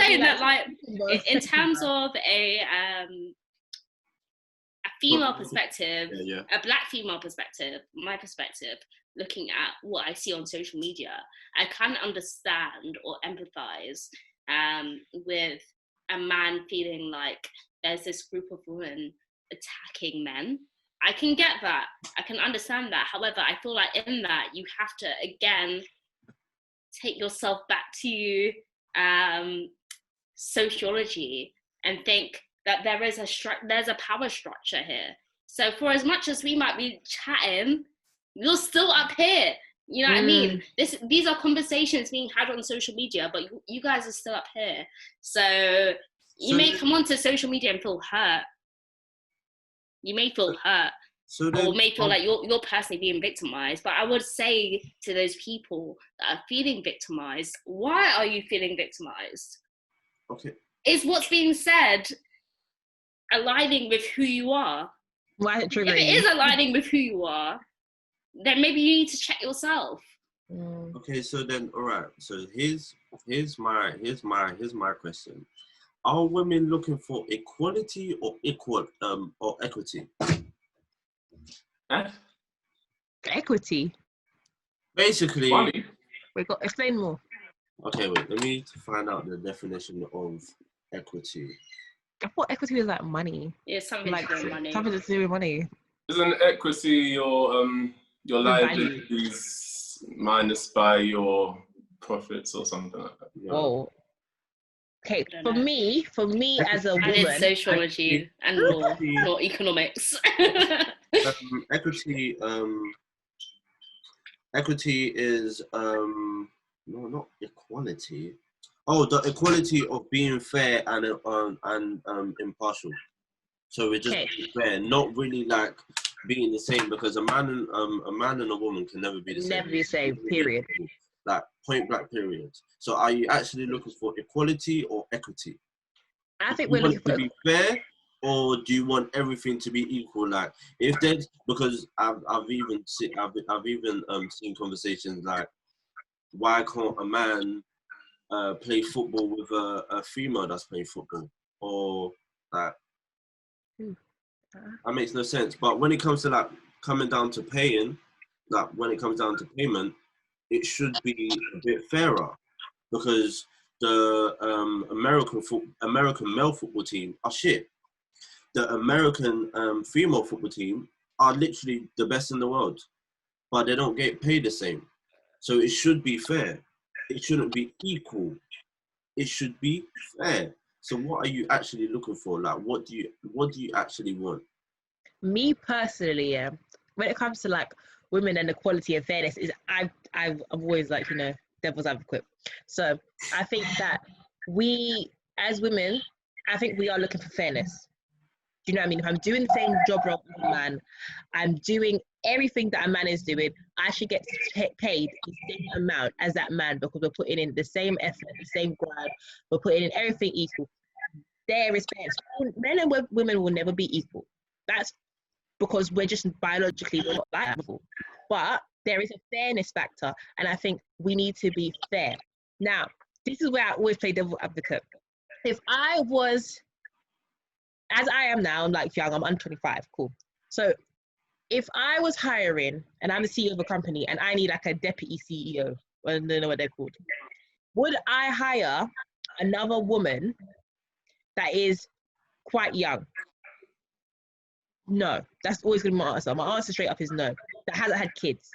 saying that, like, in terms of a female perspective, a black female perspective, my perspective, looking at what I see on social media, I can understand or empathize with a man feeling like there's this group of women attacking men. I can get that. I can understand that. However, I feel like in that, you have to, again, take yourself back to sociology and think that there's a power structure here. So for as much as we might be chatting, you're still up here. You know what I mean? These are conversations being had on social media, but you guys are still up here. So you may come onto social media and feel hurt. You may feel hurt, or may feel like you're personally being victimized. But I would say to those people that are feeling victimized, why are you feeling victimized? Okay. Is what's being said aligning with who you are? Why if it is aligning with who you are, then maybe you need to check yourself. Okay, so then, all right. So here's my question: are women looking for equality or equity? Equity. Basically, we got explain more. Okay, wait. Let me find out the definition of equity. I thought equity was like money. Yeah, something like to do with money. Something to do with money. Isn't equity your liabilities minus by your profits or something like that? Yeah. Oh. Okay, for me as a woman, it's sociology and law, not economics. Equity is no, not equality. Oh, the equality of being fair and impartial. So we're just being fair, not really like being the same, because a man and a woman can never be the same. Never be the same. Period. Like point blank. Period. So are you actually looking for equality or equity? I think we're looking for to be fair, or do you want everything to be equal? Like if there's, because I've even seen conversations like, why can't a man play football with a female that's playing football, or that? That makes no sense. But when it comes to like coming down to paying, like when it comes down to payment, it should be a bit fairer, because the American male football team are shit. The American female football team are literally the best in the world, but they don't get paid the same. So it should be fair. It shouldn't be equal. It should be fair. So what are you actually looking for? Like, what do you actually want? Me personally, yeah, when it comes to like women and equality and fairness, is I've always like, you know, devil's advocate. So I think that we as women, I think we are looking for fairness. Do you know what I mean? If I'm doing the same job role as a man, I'm doing everything that a man is doing, I should get paid the same amount as that man, because we're putting in the same effort, the same grind, we're putting in everything equal. There is fairness. Men and women will never be equal. That's because we're just biologically, we're not like that before. But there is a fairness factor, and I think we need to be fair. Now, this is where I always play devil advocate. If I was, as I am now, I'm like young, I'm under 25, cool. So if I was hiring and I'm the CEO of a company and I need like a deputy CEO, I don't know what they're called, would I hire another woman that is quite young? No, that's always going to be my answer. My answer straight up is no. That hasn't had kids.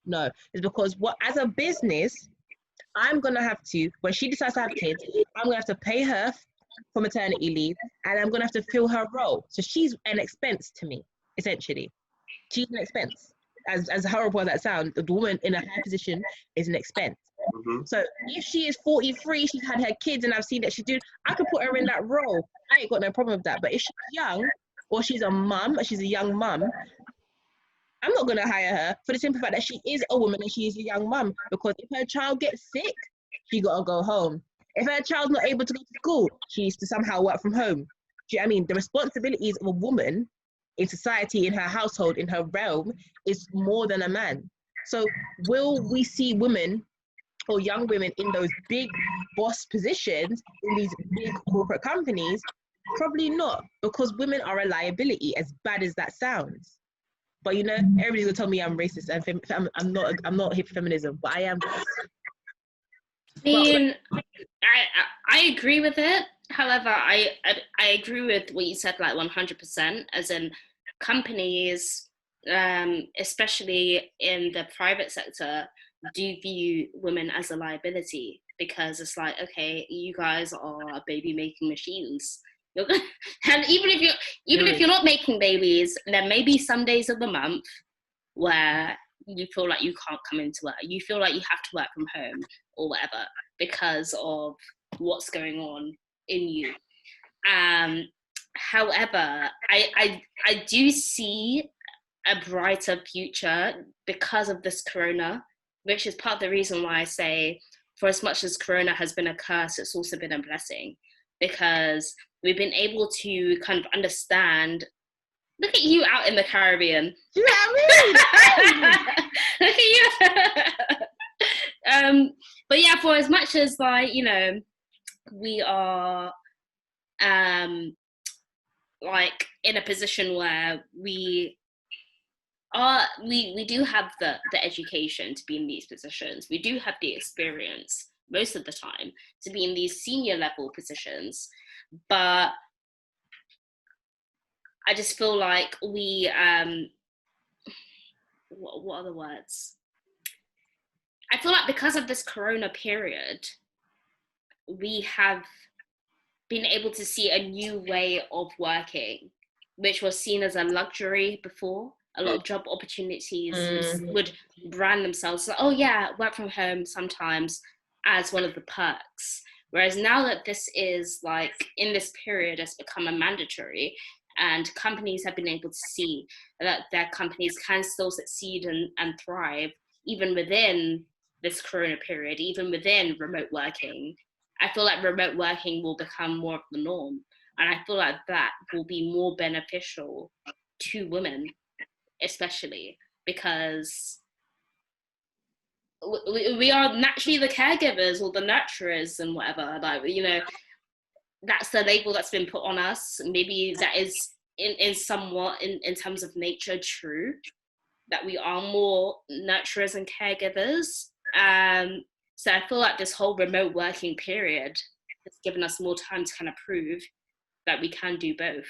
No, it's because as a business, I'm going to have to, when she decides to have kids, I'm going to have to pay her for maternity leave, and I'm going to have to fill her role. So she's an expense to me, essentially. She's an expense. As horrible as that sounds, the woman in a high position is an expense. Mm-hmm. So if she is 43, she's had her kids, and I've seen that she's doing, I could put her in that role. I ain't got no problem with that. But if she's young, or she's a mum, or she's a young mum, I'm not going to hire her for the simple fact that she is a woman and she is a young mum. Because if her child gets sick, she got to go home. If her child's not able to go to school, she needs to somehow work from home. Do you know what I mean? The responsibilities of a woman in society, in her household, in her realm, is more than a man. So will we see women or young women in those big boss positions in these big corporate companies? Probably not, because women are a liability, as bad as that sounds. But you know, everybody's gonna tell me I'm racist and I'm not here for feminism, but I am. I mean, I agree with it. However, I agree with what you said, like 100%, as in companies, especially in the private sector, do view women as a liability, because it's like, okay, you guys are baby making machines. And even if you're not making babies, there may be some days of the month where you feel like you can't come into work. You feel like you have to work from home or whatever because of what's going on in you. However, I do see a brighter future because of this corona, which is part of the reason why I say, for as much as corona has been a curse, it's also been a blessing, because we've been able to kind of understand. Look at you out in the Caribbean. Do you know what I mean? Look at you. But yeah, for as much as, like, you know, we are like in a position where we do have the education to be in these positions. We do have the experience most of the time to be in these senior level positions, but I just feel like we what are the words? I feel like because of this corona period, we have been able to see a new way of working, which was seen as a luxury before. A lot of job opportunities would brand themselves like, oh yeah, work from home sometimes, as one of the perks. Whereas now that this is, like, in this period has become a mandatory, and companies have been able to see that their companies can still succeed and thrive even within this corona period, even within remote working. I feel like remote working will become more of the norm. And I feel like that will be more beneficial to women, especially because we are naturally the caregivers or the nurturers and whatever. Like, you know, that's the label that's been put on us. Maybe that is in somewhat in terms of nature true, that we are more nurturers and caregivers. So I feel like this whole remote working period has given us more time to kind of prove that we can do both.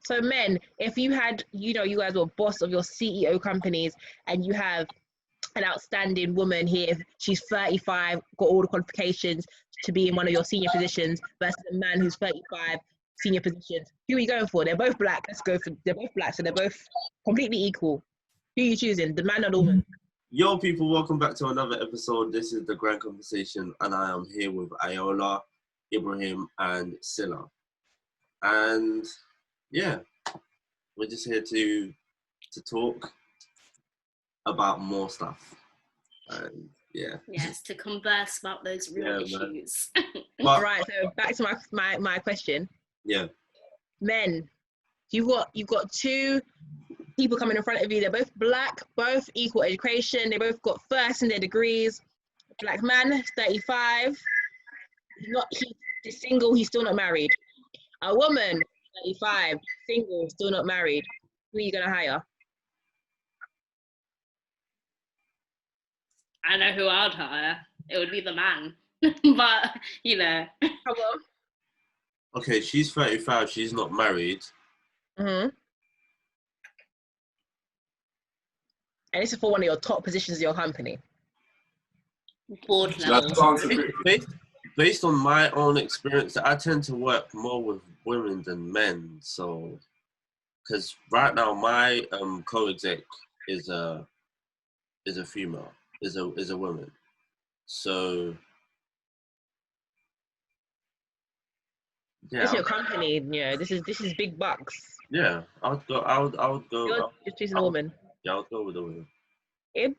So men, if you had, you know, you guys were boss of your CEO companies and you have an outstanding woman here, she's 35, got all the qualifications to be in one of your senior positions, versus a man who's 35, senior positions, who are you going for? They're both black. They're both black, so they're both completely equal. Who are you choosing, the man or the woman? Yo, people, welcome back to another episode. This is The Grand Conversation, and I am here with Iona, Ibrahim, and Cilla. And yeah, we're just here to talk about more stuff. And yeah. Yes, to converse about those real issues. But, right, so back to my question. Yeah. Men, you've got two people coming in front of you. They're both black, both equal education. They both got first in their degrees. Black man, 35. He's single. He's still not married. A woman, 35, single, still not married. Who are you gonna hire? I know who I'd hire. It would be the man. But, you know. Hello. Okay, she's 35. She's not married. And this is for one of your top positions in your company. Board level. Based on my own experience, I tend to work more with women than men. So, because right now my co-exec is a female, is a woman. So yeah, It's your company, you know. This is big bucks. Yeah, I would go. You're choosing a woman. Yeah, I would go with a woman. Ib?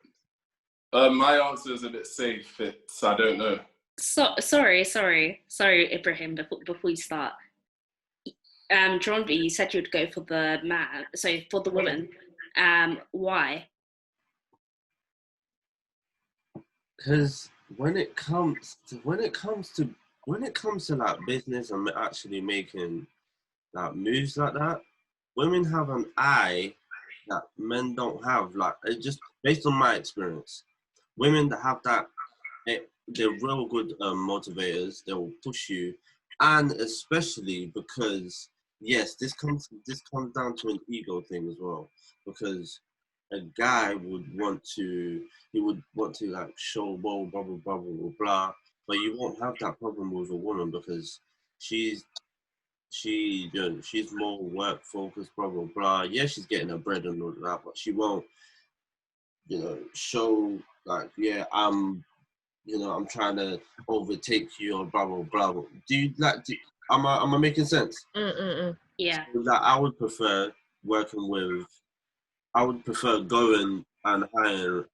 My answer is a bit safe. I don't know. Sorry, Ibrahim. Before you start, John, you said you'd go for the man. So for the woman, why? Because when it comes to like business and actually making like moves like that, women have an eye that men don't have. Like, it just based on my experience, women that have that, they're real good motivators. They will push you, and especially because yes, this comes down to an ego thing as well. Because a guy would want to like show blah blah blah blah blah blah, but you won't have that problem with a woman because she's she's more work focused, blah blah blah. Yeah, she's getting her bread and all that, but she won't, show like, yeah, I'm trying to overtake you or blah blah blah. Do you like? Am I making sense? Yeah. So that I would prefer working with. I would prefer going and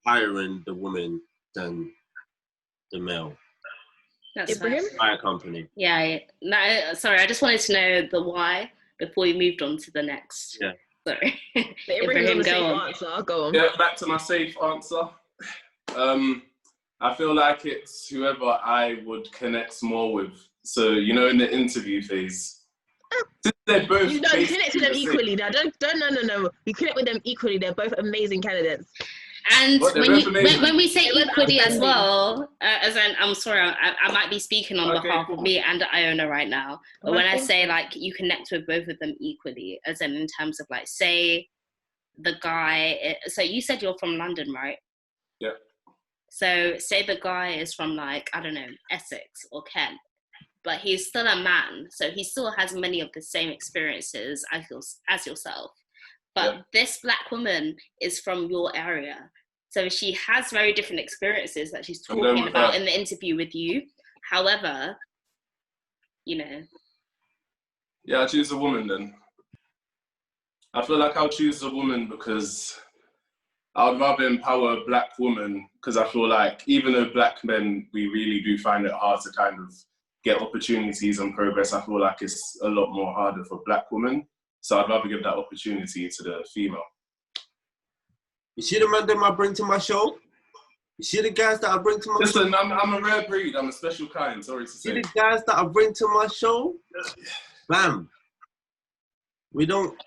hiring the woman than the male. That's Ibrahim? Hire company. Yeah. No, sorry, I just wanted to know the why before we moved on to the next. Yeah. Sorry. Ibrahim's on the safe go on. answer. I'll go on. Yeah, back to my safe answer. I feel like it's whoever I would connect more with. So, in the interview phase, they're both. You connect with them equally. Now, no. You connect with them equally. They're both amazing candidates. And when we say equally as outstanding. well, as in, I'm sorry, I might be speaking on behalf of me and Iona right now. But when I say like you connect with both of them equally, as in terms of like, say the guy. So you said you're from London, right? Yeah. So say the guy is from like, I don't know, Essex or Kent, but he's still a man. So he still has many of the same experiences as yourself. But this Black woman is from your area. So she has very different experiences that she's talking about in the interview with you. However, Yeah, I choose a woman then. I feel like I'll choose a woman because I would rather empower a Black woman, because I feel like even though Black men, we really do find it hard to kind of get opportunities and progress, I feel like it's a lot more harder for Black women. So I'd rather give that opportunity to the female. You see the man that I bring to my show? You see the guys that I bring to my show? Listen, I'm a rare breed. I'm a special kind, sorry to say. See the guys that I bring to my show? Bam. We don't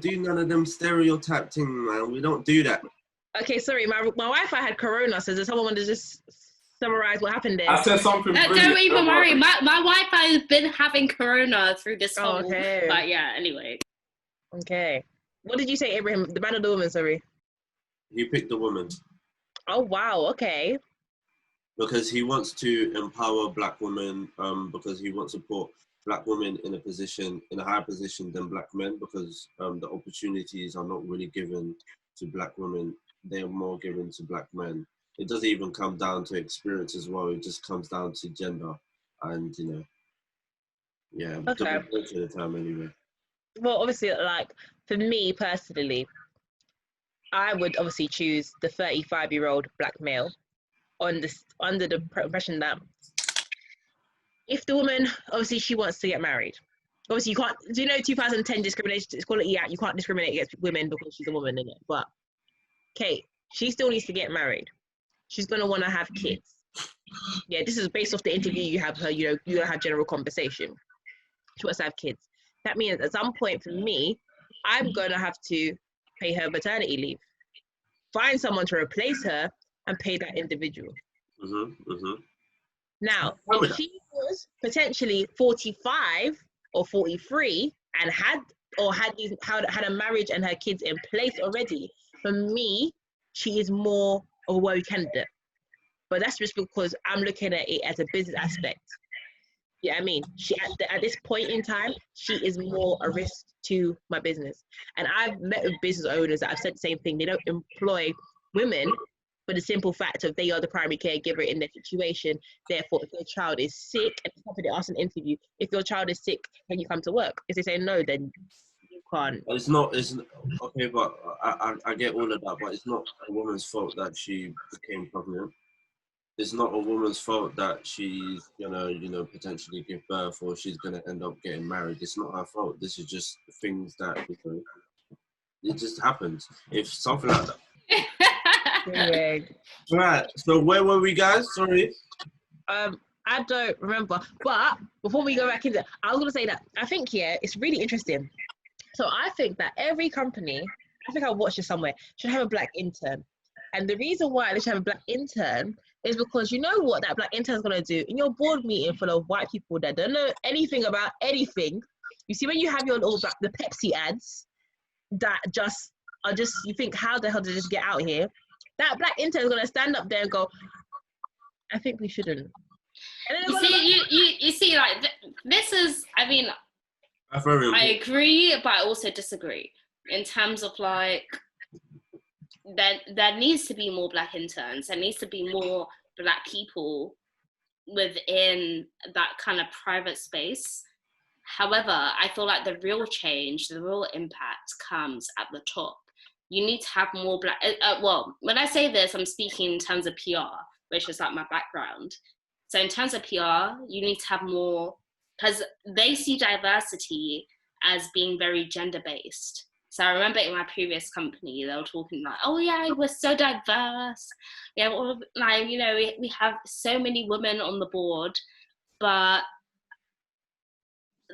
do none of them stereotype things, man. We don't do that. Okay, sorry, my Wi-Fi had corona, so does someone want to just summarize what happened there? I said something brilliant. Don't even worry. My Wi-Fi has been having corona through this whole... Okay. But yeah, anyway. Okay. What did you say, Ibrahim? The man or the woman, sorry? He picked the woman. Oh, wow, okay. Because he wants to empower Black women, because he wants to put Black women in a higher position than Black men, because the opportunities are not really given to Black women. They're more given to Black men. It doesn't even come down to experience as well. It just comes down to gender. And, yeah, okay. The time anyway. Well, obviously, like, for me personally, I would obviously choose the 35-year-old Black male under the impression that if the woman, obviously, she wants to get married. Obviously, you can't, 2010 Discrimination Equality Act, you can't discriminate against women because she's a woman, innit? But, okay, she still needs to get married. She's going to want to have kids. Yeah, this is based off the interview you have her, you don't have general conversation. She wants to have kids. That means at some point for me, I'm going to have to pay her maternity leave. Find someone to replace her and pay that individual. Now, if she was potentially 45 or 43 and had a marriage and her kids in place already, for me, she is more of a worthy candidate. But that's just because I'm looking at it as a business aspect. Yeah, I mean, she at this point in time, she is more a risk to my business. And I've met with business owners that have said the same thing. They don't employ women for the simple fact of they are the primary caregiver in their situation. Therefore, if your child is sick, and something they ask in an interview, if your child is sick, can you come to work? If they say no, then you can't. It's not okay, but I get all of that, but it's not a woman's fault that she became pregnant. It's not a woman's fault that she's gonna, potentially give birth or she's gonna end up getting married. It's not her fault. This is just things that, it just happens. If something like that. Anyway, Right. So where were we, guys? Sorry. I don't remember. But before we go back into, I was gonna say that I think it's really interesting. So I think that every company, I think I watched it somewhere, should have a black intern. And the reason why they should have a black intern is because you know what that black intern is gonna do in your board meeting full of white people that don't know anything about anything. You see, when you have your little the Pepsi ads that just are just, you think, how the hell did this get out here? That black intern is gonna stand up there and go, I think we shouldn't. And then You see, like this is, I mean, I agree, but I also disagree in terms of like there needs to be more black interns. There needs to be more black people within that kind of private space. However, I feel like the real change, the real impact comes at the top. You need to have more black, well, when I say this, I'm speaking in terms of PR, which is like my background. So in terms of PR, you need to have more, because they see diversity as being very gender-based. So I remember in my previous company, they were talking like, oh yeah, we're so diverse. Yeah, well, like, you know, we have so many women on the board, but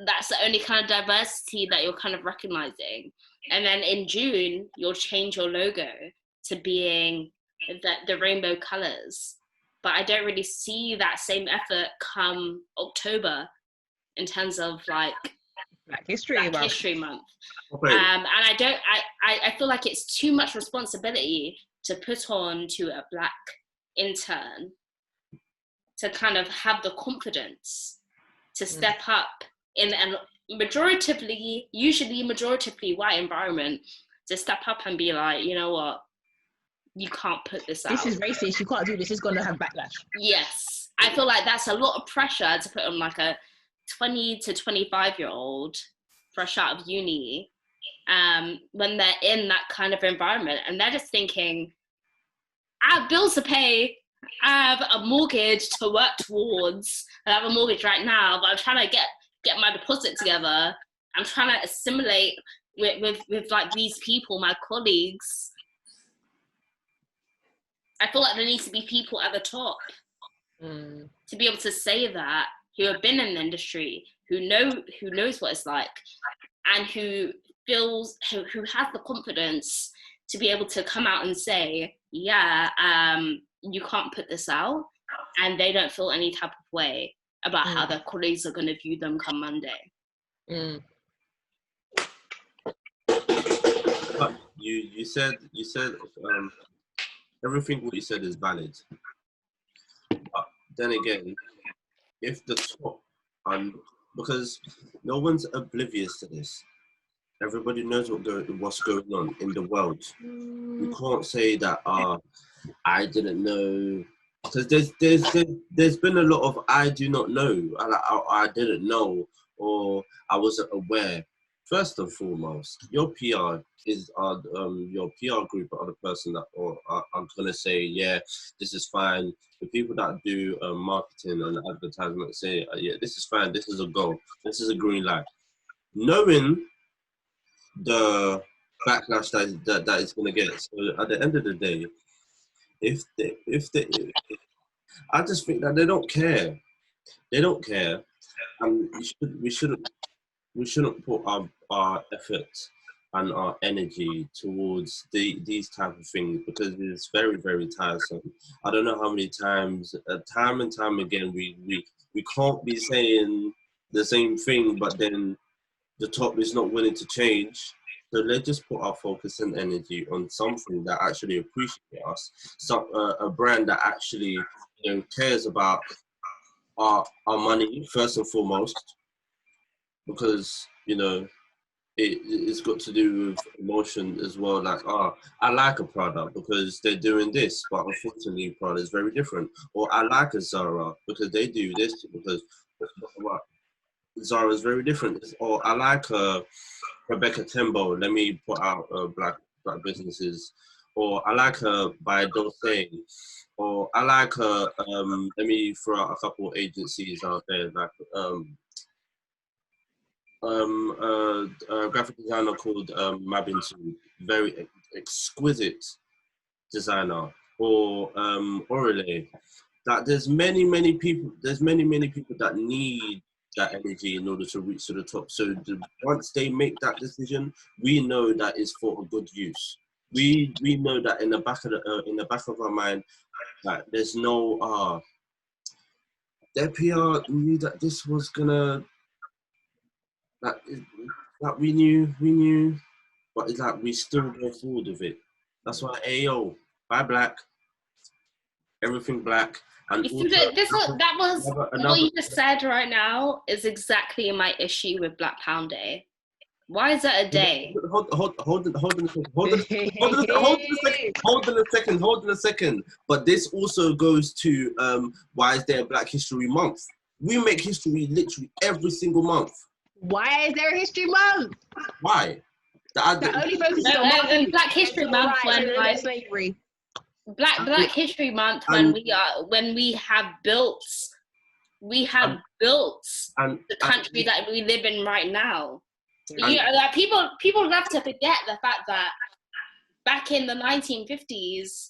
that's the only kind of diversity that you're kind of recognizing. And then in June, you'll change your logo to being the rainbow colors. But I don't really see that same effort come October in terms of like Black History Month. Okay. And I feel like it's too much responsibility to put on to a black intern to kind of have the confidence to step up in a usually majoritively white environment, to step up and be like, you know what, you can't put this out. This is racist, you can't do this, it's going to have backlash. Yes. I feel like that's a lot of pressure to put on like a 20 to 25-year-old fresh out of uni when they're in that kind of environment. And they're just thinking, I have bills to pay, I have a mortgage to work towards. I have a mortgage right now, but I'm trying to get my deposit together. I'm trying to assimilate with like these people, my colleagues. I feel like there needs to be people at the top to be able to say that, who have been in the industry, who knows what it's like, and who has the confidence to be able to come out and say, yeah, you can't put this out, and they don't feel any type of way about how their colleagues are going to view them come Monday. You said everything what you said is valid, but then again, if the top, because no one's oblivious to this, everybody knows what's going on in the world. You can't say that I didn't know, because there's been a lot of I do not know, I didn't know, or I wasn't aware. First and foremost, your PR is your PR group are the person that are gonna say, yeah, this is fine. The people that do marketing and advertisement say, yeah, this is fine, this is a go, this is a green light. Knowing the backlash that it's gonna get. So at the end of the day, if I just think that they don't care. They don't care, and we shouldn't put our effort and our energy towards these type of things, because it's very, very tiresome. I don't know how many times, time and time again, we can't be saying the same thing, but then the top is not willing to change. So let's just put our focus and energy on something that actually appreciates us, a brand that actually cares about our money first and foremost, because it's got to do with emotion as well. Like, I like a product because they're doing this, but unfortunately, product is very different. Or I like a Zara because they do this, because Zara is very different. Or I like Rebecca Tembo. Let me put out black businesses. Or I like her by Dulce. Or I like her. Let me throw out a couple of agencies out there, like a graphic designer called Mabintu, very exquisite designer. or Orale. That there's many people that need that energy in order to reach to the top. So once they make that decision, we know that it's for a good use. We know that in the back of our mind that there's no their PR knew that this was gonna that we knew, but it's like we still go forward with it. That's why AO buy black, everything black. And you see, what you just said right now is exactly my issue with Black Pound Day. Why is that a day? Hold on a second. But this also goes to why is there a Black History Month? We make history literally every single month. Why is there a History Month? Why? That only focuses on Black History Month when like slavery. Black History Month when we have built the country that we live in right now. Like people love to forget the fact that back in the 1950s,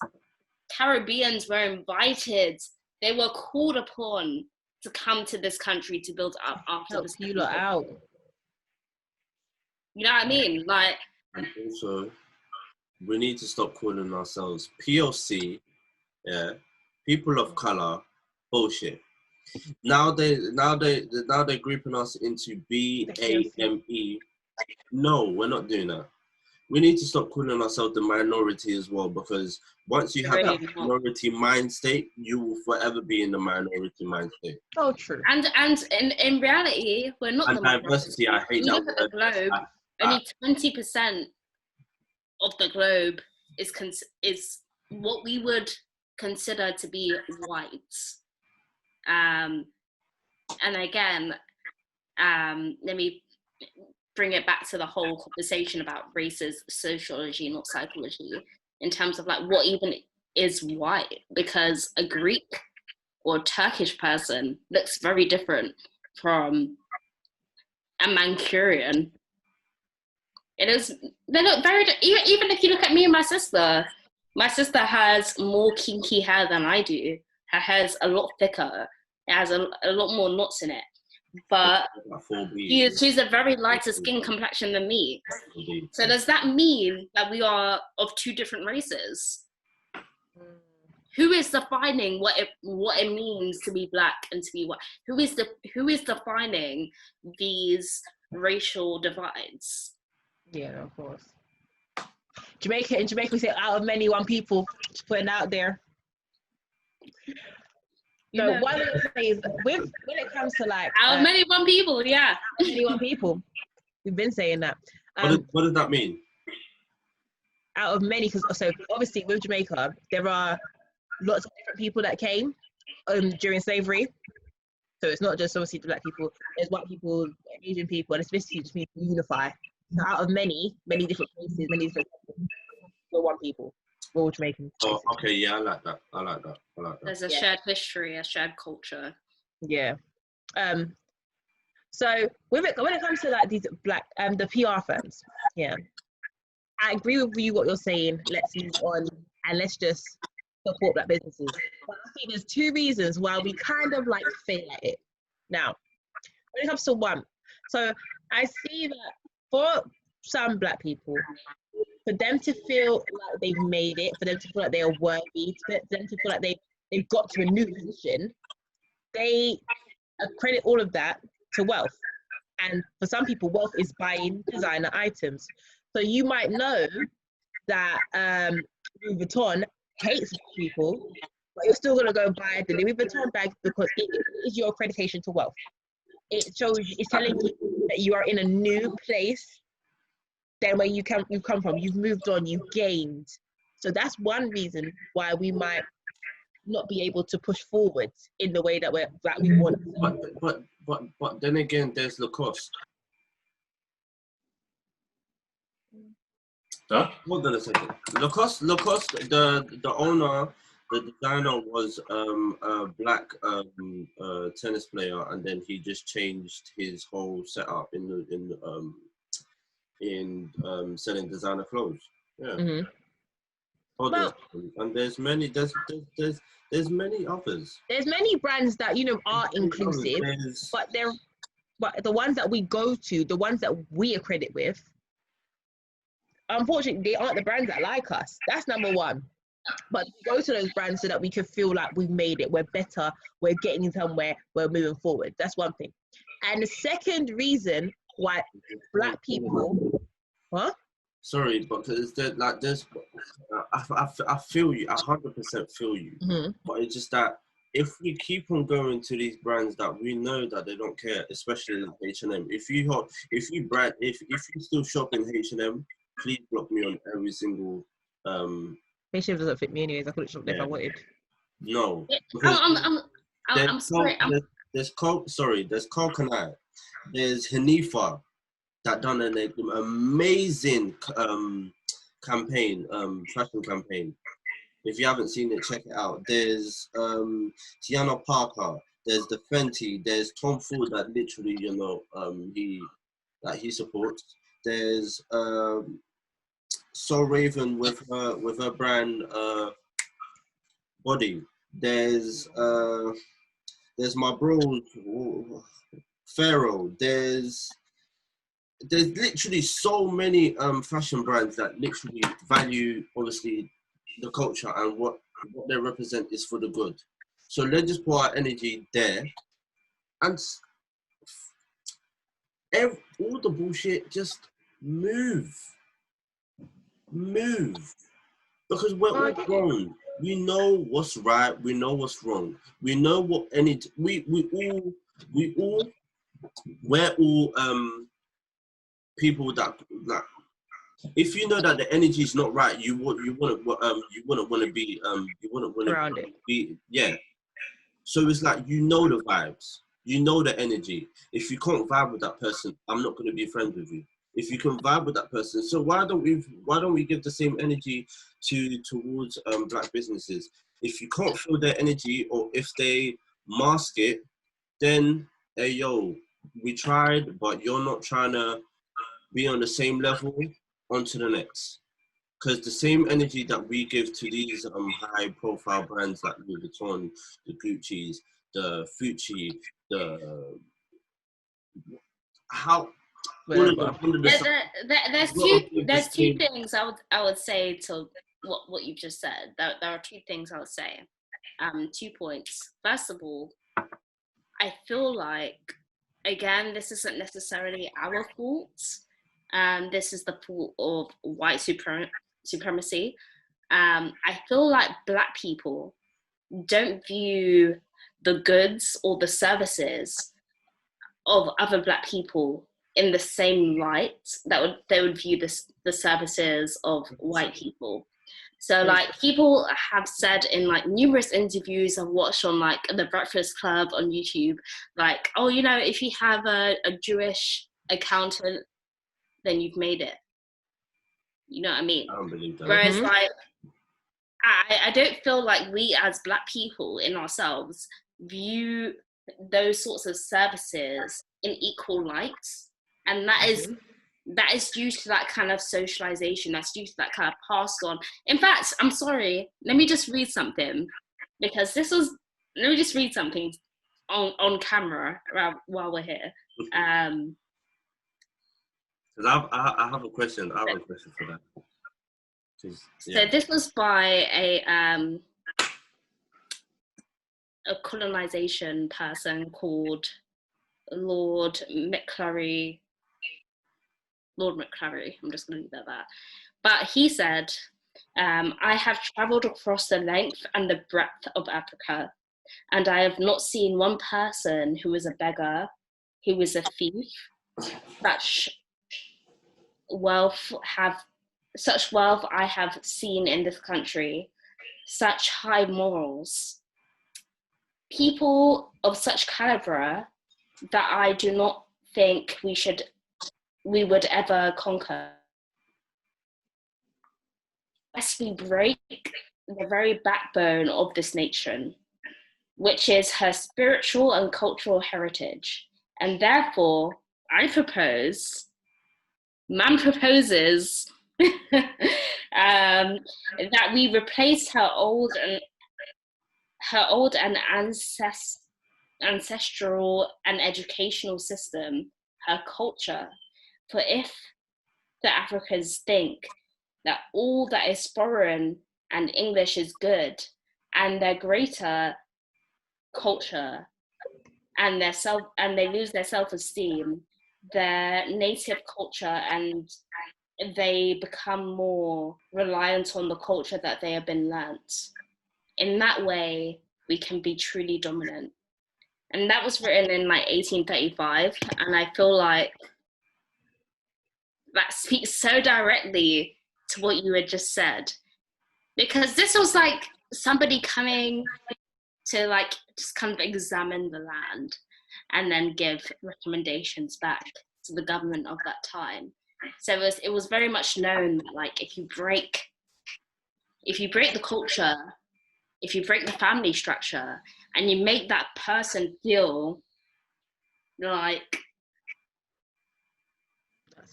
Caribbeans were invited. They were called upon to come to this country to build up after this. You lot out. You know what I mean? Like, and also, we need to stop calling ourselves POC, people of color, bullshit. Now they're grouping us into BAME. No, we're not doing that. We need to stop calling ourselves the minority as well, because once you have that minority mind state, you will forever be in the minority mind state. So true. And in reality, we're not and the diversity. minority. I hate when that you look at the globe, only 20% of the globe is what we would consider to be white. And again, let me bring it back to the whole conversation about race is sociology, not psychology, in terms of like what even is white, because a Greek or Turkish person looks very different from a Mancunian. They look very, even if you look at me and my sister has more kinky hair than I do. Her hair's a lot thicker. It has a lot more knots in it. But she's a very lighter skin complexion than me. So does that mean that we are of two different races? Who is defining what it means to be Black and to be white? Who is defining these racial divides? Yeah, of course. In Jamaica, we say out of many, one people. Just putting out there. So what I would say is, when it comes to like out of many one people, yeah, many one people, we've been saying that. What does that mean? Out of many, because so obviously with Jamaica, there are lots of different people that came during slavery. So it's not just obviously Black people. There's white people, Asian people, and it's basically just means to unify. So out of many different places, many different people, we're one people. We're all Jamaicans. Oh, okay, yeah, I like that. There's a shared history, a shared culture. Yeah. So when it comes to like these Black, the PR firms, yeah, I agree with you what you're saying. Let's move on and let's just support Black businesses. But I think there's two reasons why we kind of like fail at it. Now, when it comes to one, so I see that for some Black people, for them to feel like they've made it, for them to feel like they are worthy, for them to feel like they've got to a new position, they accredit all of that to wealth. And for some people, wealth is buying designer items. So you might know that Louis Vuitton hates people, but you're still gonna go buy the Louis Vuitton bag because it is your accreditation to wealth. It shows you, it's telling you that you are in a new place than where you've come from. You've moved on, you've gained. So that's one reason why we might not be able to push forward in the way that we want. But then again, there's Lacoste. Huh? Hold on a second. Lacoste, the owner, the designer was a Black tennis player, and then he just changed his whole setup in selling designer clothes. Yeah. Mm-hmm. Well, and there's many others. There's many brands that, you know, are inclusive, but the ones that we go to, the ones that we accredit with, unfortunately, they aren't the brands that like us. That's number one. But we go to those brands so that we can feel like we've made it, we're better, we're getting somewhere, we're moving forward. That's one thing. And the second reason why Black people, what? Sorry, but I feel you, 100% feel you. Mm-hmm. But it's just that if we keep on going to these brands that we know that they don't care, especially like H&M. If you still shop in H&M, please block me on every single. H&M doesn't fit me anyways. I could have shopped there if I wanted. No. I'm sorry. There's Coconut. There's Hanifa that done an amazing campaign, fashion campaign. If you haven't seen it, check it out. There's Tiana Parker. There's the Fenty. There's Tom Ford that literally, you know, he supports. There's Soul Raven with her brand Body. There's my bro Pharaoh. There's literally so many fashion brands that literally value, obviously, the culture and what they represent is for the good. So let's just put our energy there, and all the bullshit just move, because we're all grown. We know what's right. We know what's wrong. We know what energy. We're all people that if you know that the energy is not right, you wouldn't want to be around it. Yeah. So it's like, you know the vibes, you know the energy. If you can't vibe with that person, I'm not going to be friends with you. If you can vibe with that person, so why don't we give the same energy towards Black businesses? If you can't feel their energy, or if they mask it, then hey yo, we tried, but you're not trying to be on the same level. On to the next. Because the same energy that we give to these high profile brands like Louis Vuitton, the Gucci's, the Fucci, there's two things I would say to what you've just said. There are two things I would say. 2 points. First of all, I feel like, again, this isn't necessarily our fault. This is the fault of white supremacy. I feel like Black people don't view the goods or the services of other Black people in the same light that they would view the services of white people. So like, people have said in like numerous interviews I've watched on like the Breakfast Club on YouTube, like, oh, you know, if you have a Jewish accountant, then you've made it. You know what I mean? I don't believe that. Whereas like, I don't feel like we as Black people in ourselves view those sorts of services in equal light. And that is due to that kind of socialization, that's due to that kind of passed on. In fact, I'm sorry, let me just read something, because let me just read something on camera while we're here. Because I have a question. I have a question for that. So this was by a colonization person called Lord McClary. I'm just going to leave it at that. But he said, I have travelled across the length and the breadth of Africa, and I have not seen one person who was a beggar, who was a thief, such wealth I have seen in this country, such high morals, people of such calibre that I do not think we would ever conquer. Lest we break the very backbone of this nation, which is her spiritual and cultural heritage. And therefore, man proposes that we replaced her old and ancestral and educational system, her culture. For if the Africans think that all that is foreign and English is good, and their greater culture and they lose their self-esteem, their native culture, and they become more reliant on the culture that they have been learnt. In that way, we can be truly dominant. And that was written in like 1835, and I feel like that speaks so directly to what you had just said, because this was like somebody coming to like just kind of examine the land and then give recommendations back to the government of that time. So it was very much known that like if you break the culture, if you break the family structure, and you make that person feel like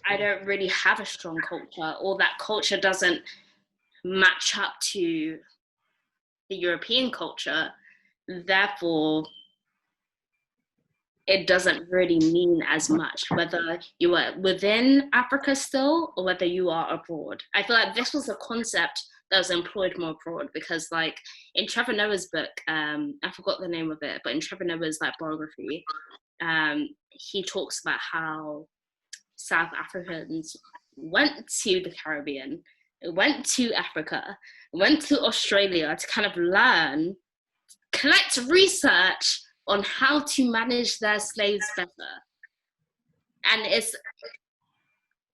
I don't really have a strong culture, or that culture doesn't match up to the European culture, therefore it doesn't really mean as much whether you are within Africa still or whether you are abroad. I feel like this was a concept that was employed more abroad, because like in Trevor Noah's book, I forgot the name of it, but in Trevor Noah's like biography, he talks about how South Africans went to the Caribbean, went to Africa, went to Australia to kind of learn, collect research on how to manage their slaves better. And it's,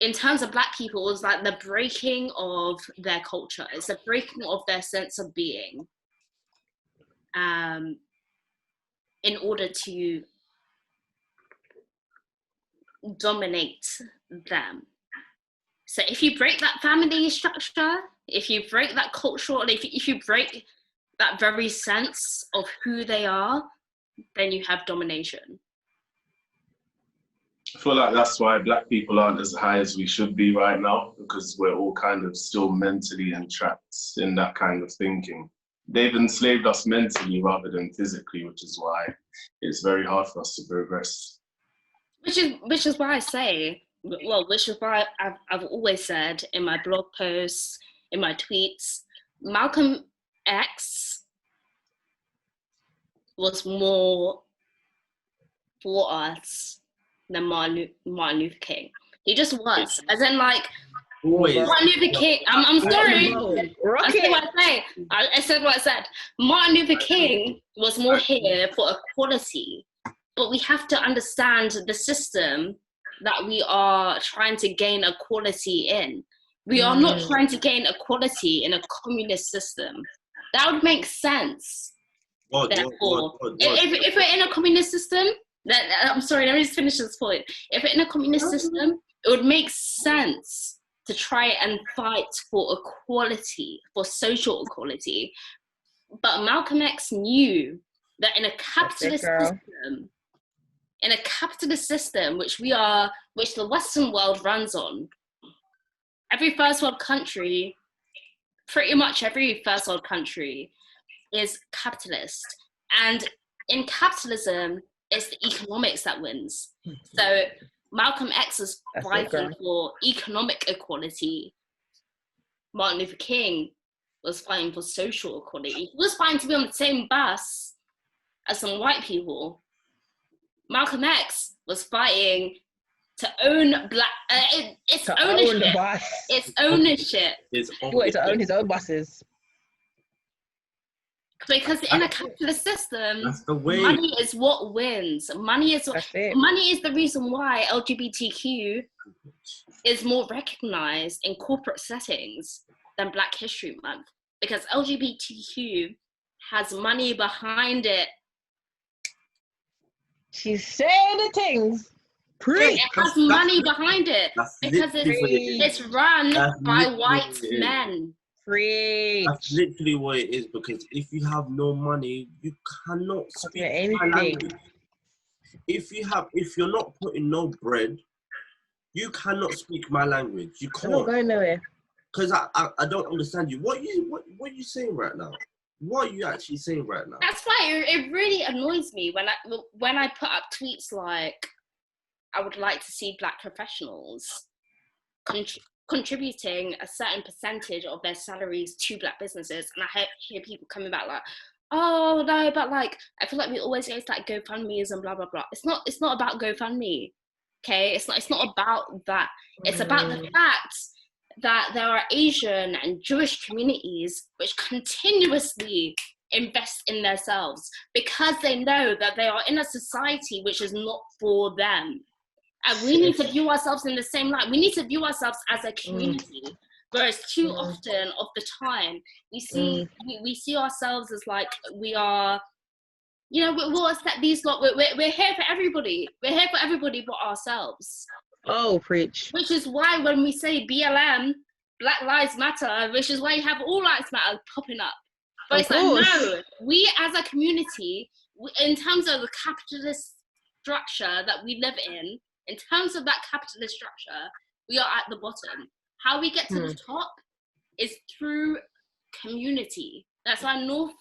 in terms of Black people, it was like the breaking of their culture. It's the breaking of their sense of being, in order to dominate them. So if you break that family structure, if you break that cultural, if you break that very sense of who they are, then you have domination. I feel like that's why Black people aren't as high as we should be right now, because we're all kind of still mentally entrapped in that kind of thinking. They've enslaved us mentally rather than physically, which is why it's very hard for us to progress. Which is why I say, well, which is why I've always said in my blog posts, in my tweets, Malcolm X was more for us than Martin Luther King. He just was. As in, like, Always. Martin Luther King, I'm sorry. I said what I say. I said what I said. Martin Luther King was more here for equality, but we have to understand the system that we are trying to gain equality in. We are not trying to gain equality in a communist system. That would make sense. Therefore, if we're in a communist system, I'm sorry, let me just finish this point. If we're in a communist system, it would make sense to try and fight for equality, for social equality. But Malcolm X knew that in a capitalist system, which the Western world runs on, every first world country, pretty much every first world country is capitalist. And in capitalism, it's the economics that wins. So Malcolm X is fighting for economic equality. Martin Luther King was fighting for social equality. He was fighting to be on the same bus as some white people. Malcolm X was fighting to own it's ownership. Own the bus. It's ownership. He wanted to own his own buses. Because in a capitalist system, that's the way. Money is what wins. Money is the reason why LGBTQ is more recognized in corporate settings than Black History Month. Because LGBTQ has money behind it. She's saying the things. It has money behind it. Because it's run by white men. That's literally what it is, because if you have no money, you cannot speak my language. If you're not putting no bread, you cannot speak my language. You can't. I'm not going nowhere. because I don't understand you. What are you saying right now? What are you actually saying right now? That's why it really annoys me when I put up tweets like, I would like to see Black professionals contributing a certain percentage of their salaries to Black businesses, and I hear people coming back like, oh no, but like I feel like we always go to like GoFundMe's and blah blah blah. It's not about GoFundMe, okay? It's not about that. It's about the fact that there are Asian and Jewish communities which continuously invest in themselves because they know that they are in a society which is not for them. And we need to view ourselves in the same light. We need to view ourselves as a community. Whereas too often of the time, we see ourselves as like we are, you know, we'll accept these lot. We're here for everybody. We're here for everybody but ourselves. Oh, preach. Which is why when we say BLM, Black Lives Matter, which is why you have all lives matter popping up. But it's like, no, we as a community, in terms of the capitalist structure that we live in terms of that capitalist structure, we are at the bottom. How we get to the top is through community. That's why North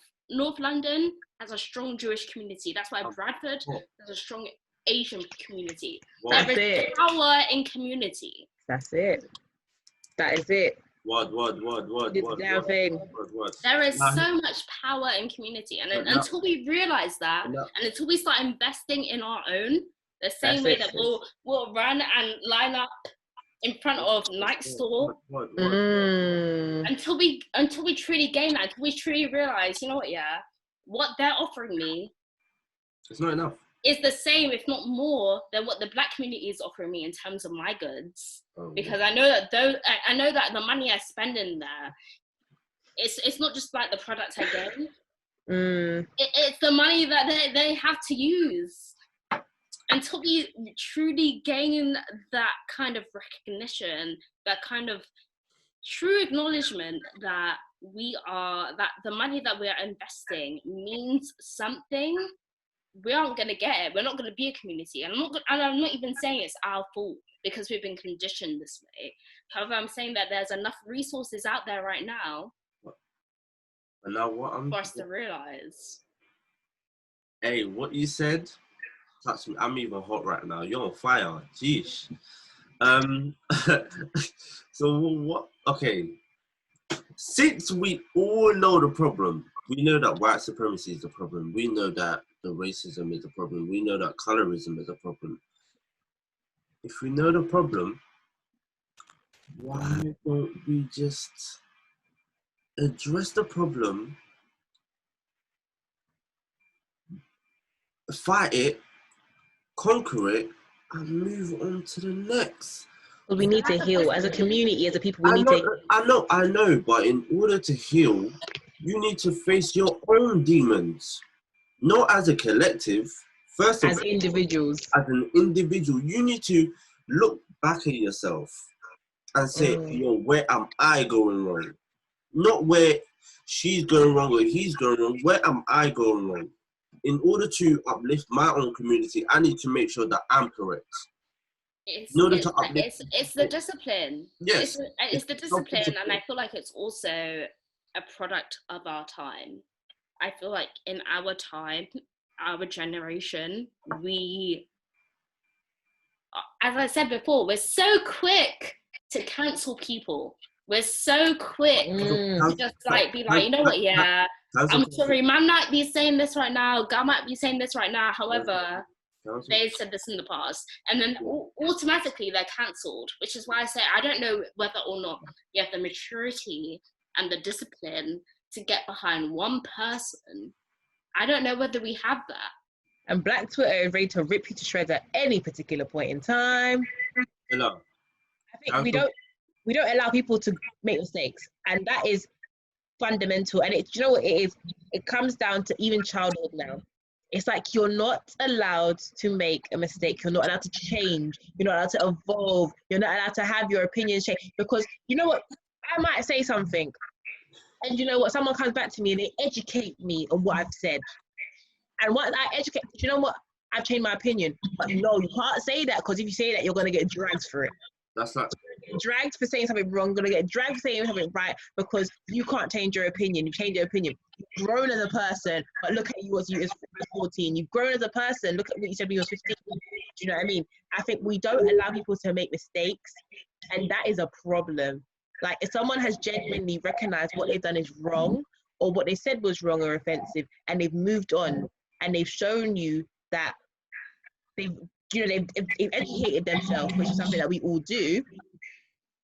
London has a strong Jewish community. That's why Bradford has a strong Asian community. There is power in community. That's it. That is it. What? There is so much power in community, and until we realize that, and until we start investing in our own, the same way that we'll run and line up in front of Nike store, until we truly gain that, until we truly realize, you know what, what they're offering me, it's not enough. Is the same, if not more, than what the Black community is offering me in terms of my goods. Because I know that the money I spend in there, it's not just like the product I gain. It's the money that they have to use. Until we truly gain that kind of recognition, that kind of true acknowledgement that that the money that we're investing means something, we aren't going to get it. We're not going to be a community. And I'm not even saying it's our fault because we've been conditioned this way. However, I'm saying that there's enough resources out there right now for us to realize. Hey, what you said touched me. I'm even hot right now. You're on fire. Jeez. So what? Okay. Since we all know the problem, we know that white supremacy is the problem. We know that the racism is a problem. We know that colorism is a problem. If we know the problem, why don't we just address the problem, fight it, conquer it, and move on to the next? Well, we need to heal as a community, as a people. I know, but in order to heal, you need to face your own demons, not as a collective. First of all, individuals. As an individual, you need to look back at yourself and say, where am I going wrong? Not where she's going wrong or he's going wrong. Where am I going wrong? In order to uplift my own community, I need to make sure that I'm correct. It's the discipline. Yes. It's the discipline, and I feel like it's also a product of our time. I feel like in our time, our generation, we, as I said before, we're so quick to cancel people. We're so quick to just like be like, you know what, I'm sorry, man might be saying this right now, God might be saying this right now, however, they said this in the past, and then automatically they're cancelled, which is why I say I don't know whether or not you have the maturity and the discipline to get behind one person. I don't know whether we have that. And Black Twitter is ready to rip you to shreds at any particular point in time. Hello. I think we don't allow people to make mistakes, and that is fundamental. And you know what it is? It comes down to even childhood now. It's like you're not allowed to make a mistake. You're not allowed to change. You're not allowed to evolve. You're not allowed to have your opinions change. Because you know what? I might say something, and you know what? Someone comes back to me and they educate me on what I've said. And once I educate, you know what? I've changed my opinion. But no, you can't say that, because if you say that, you're going to get dragged for it. That's like get dragged for saying something wrong, gonna get dragged for saying something right because you can't change your opinion. You change your opinion. You've grown as a person, but look at you as 14. You've grown as a person. Look at what you said when you were 15. Do you know what I mean? I think we don't allow people to make mistakes, and that is a problem. Like, if someone has genuinely recognized what they've done is wrong, or what they said was wrong or offensive, and they've moved on, and they've shown you that they've educated themselves, which is something that we all do,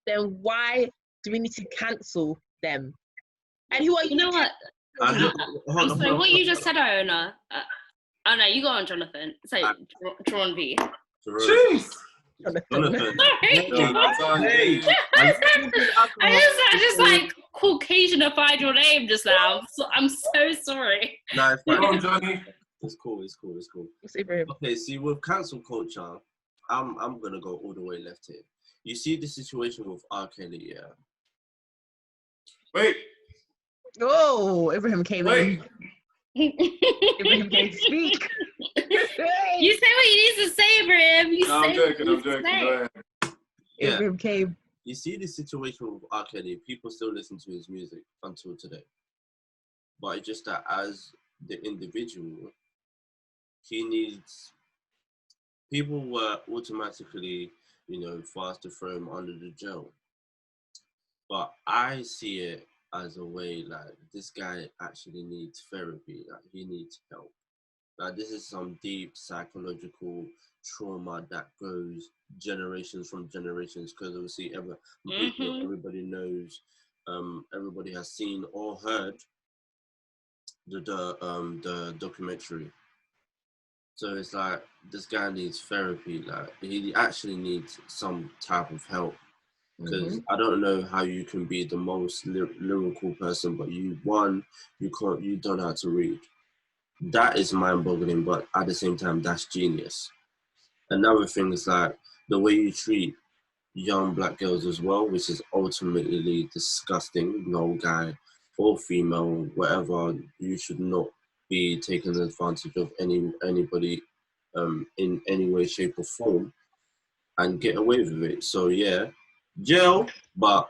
then why do we need to cancel them? And who are you? You know what? I'm sorry, what you just said, Iona. Oh no, you go on, Jonathan. It's like Drawn V. Jeez. Jonathan. Hey. I just like Caucasianified your name just now. So I'm so sorry. Nah, it's Come on, fine. Johnny. It's cool. It's Ibrahim. Okay, see, with cancel culture, I'm gonna go all the way left here. You see the situation with R. Kelly, yeah? Wait. Oh, Ibrahim came Wait. in. Ibrahim can speak. You say what you need to say, Ibrahim. No, I'm joking. Go ahead. Yeah. Ibrahim came. You see the situation with R. Kelly, people still listen to his music until today. But it's just that as the individual, people were automatically, fast to throw him under the jail. But I see it as a way, like, this guy actually needs therapy, like, he needs help. Like, this is some deep psychological trauma that goes generations from generations, because obviously everybody knows, everybody has seen or heard the documentary. So it's like, this guy needs therapy, like, he actually needs some type of help. Because I don't know how you can be the most lyrical person, but you don't know how to read. That is mind-boggling, but at the same time, that's genius. Another thing is like the way you treat young black girls as well, which is ultimately disgusting. No guy or female, whatever, you should not be taking advantage of anybody in any way, shape, or form, and get away with it. So yeah, jail, but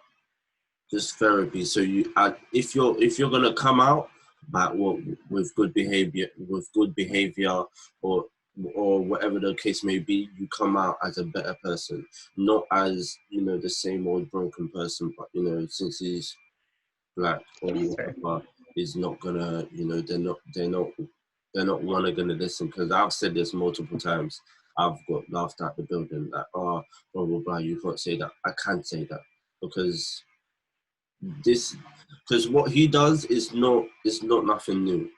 just therapy. So if you're gonna come out, but with good behavior, or whatever the case may be, you come out as a better person, not as the same old broken person. But since he's black or whatever, is not gonna they're not gonna listen. Because I've said this multiple times. I've got laughed at the building, like, oh, blah blah blah, you can't say that. I can say that because what he does is not nothing new,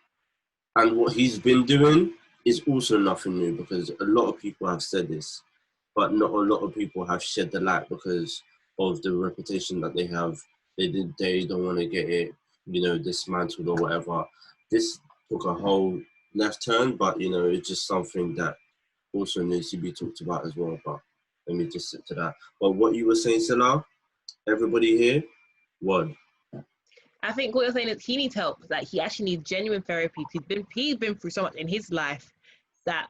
and what he's been doing is also nothing new, because a lot of people have said this, but not a lot of people have shed the light because of the reputation that they have. They don't want to get it dismantled or whatever. This took a whole left turn, but it's just something that also needs to be talked about as well. But let me just sit to that. But what you were saying, Cilla, everybody here, what? I think what you're saying is he needs help. Like, he actually needs genuine therapy. He's been through so much in his life that,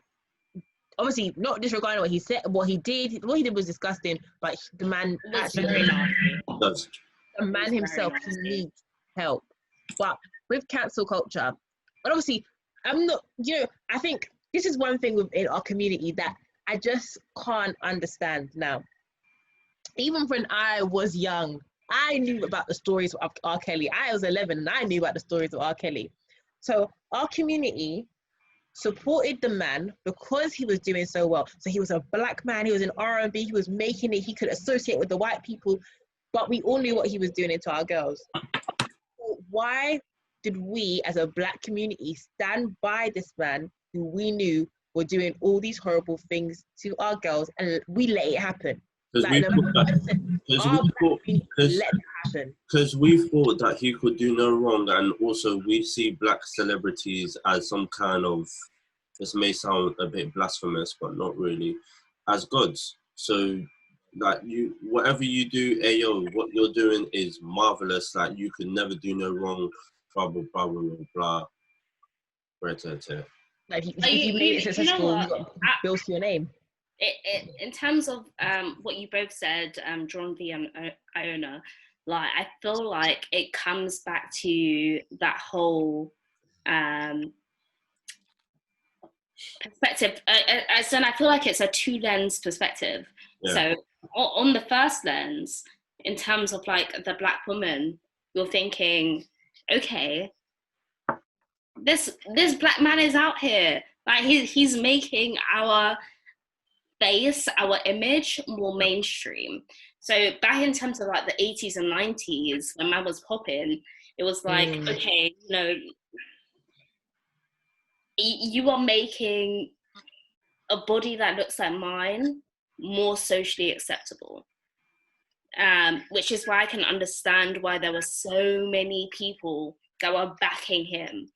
obviously, not disregarding what he said, what he did was disgusting. But the man actually, the man himself, he needs help. But with cancel culture, but obviously, I'm not. I think this is one thing within our community that I just can't understand now. Even when I was young, I knew about the stories of R. Kelly. I was 11 and I knew about the stories of R. Kelly. So our community supported the man because he was doing so well. So he was a black man, he was in R&B, he was making it, he could associate with the white people, but we all knew what he was doing to our girls. So why did we as a black community stand by this man who we knew were doing all these horrible things to our girls, and we let it happen? Because we thought that he could do no wrong, and also we see black celebrities as some kind of, this may sound a bit blasphemous, but not really, as gods. So, like, whatever you do, ayo, what you're doing is marvelous. Like, you could never do no wrong, blah blah blah blah blah. Like, if you made it successful, you got bills to your name. in terms of what you both said, John V and Iona, like I feel like it comes back to that whole perspective. As in, I feel like it's a two-lens perspective. Yeah. So on the first lens, in terms of like the Black woman, you're thinking, okay, this Black man is out here, like he's making our face, our image more mainstream. So back in terms of like the 80s and 90s, when man was popping, it was like, okay, you know, you are making a body that looks like mine more socially acceptable. Which is why I can understand why there were so many people that were backing him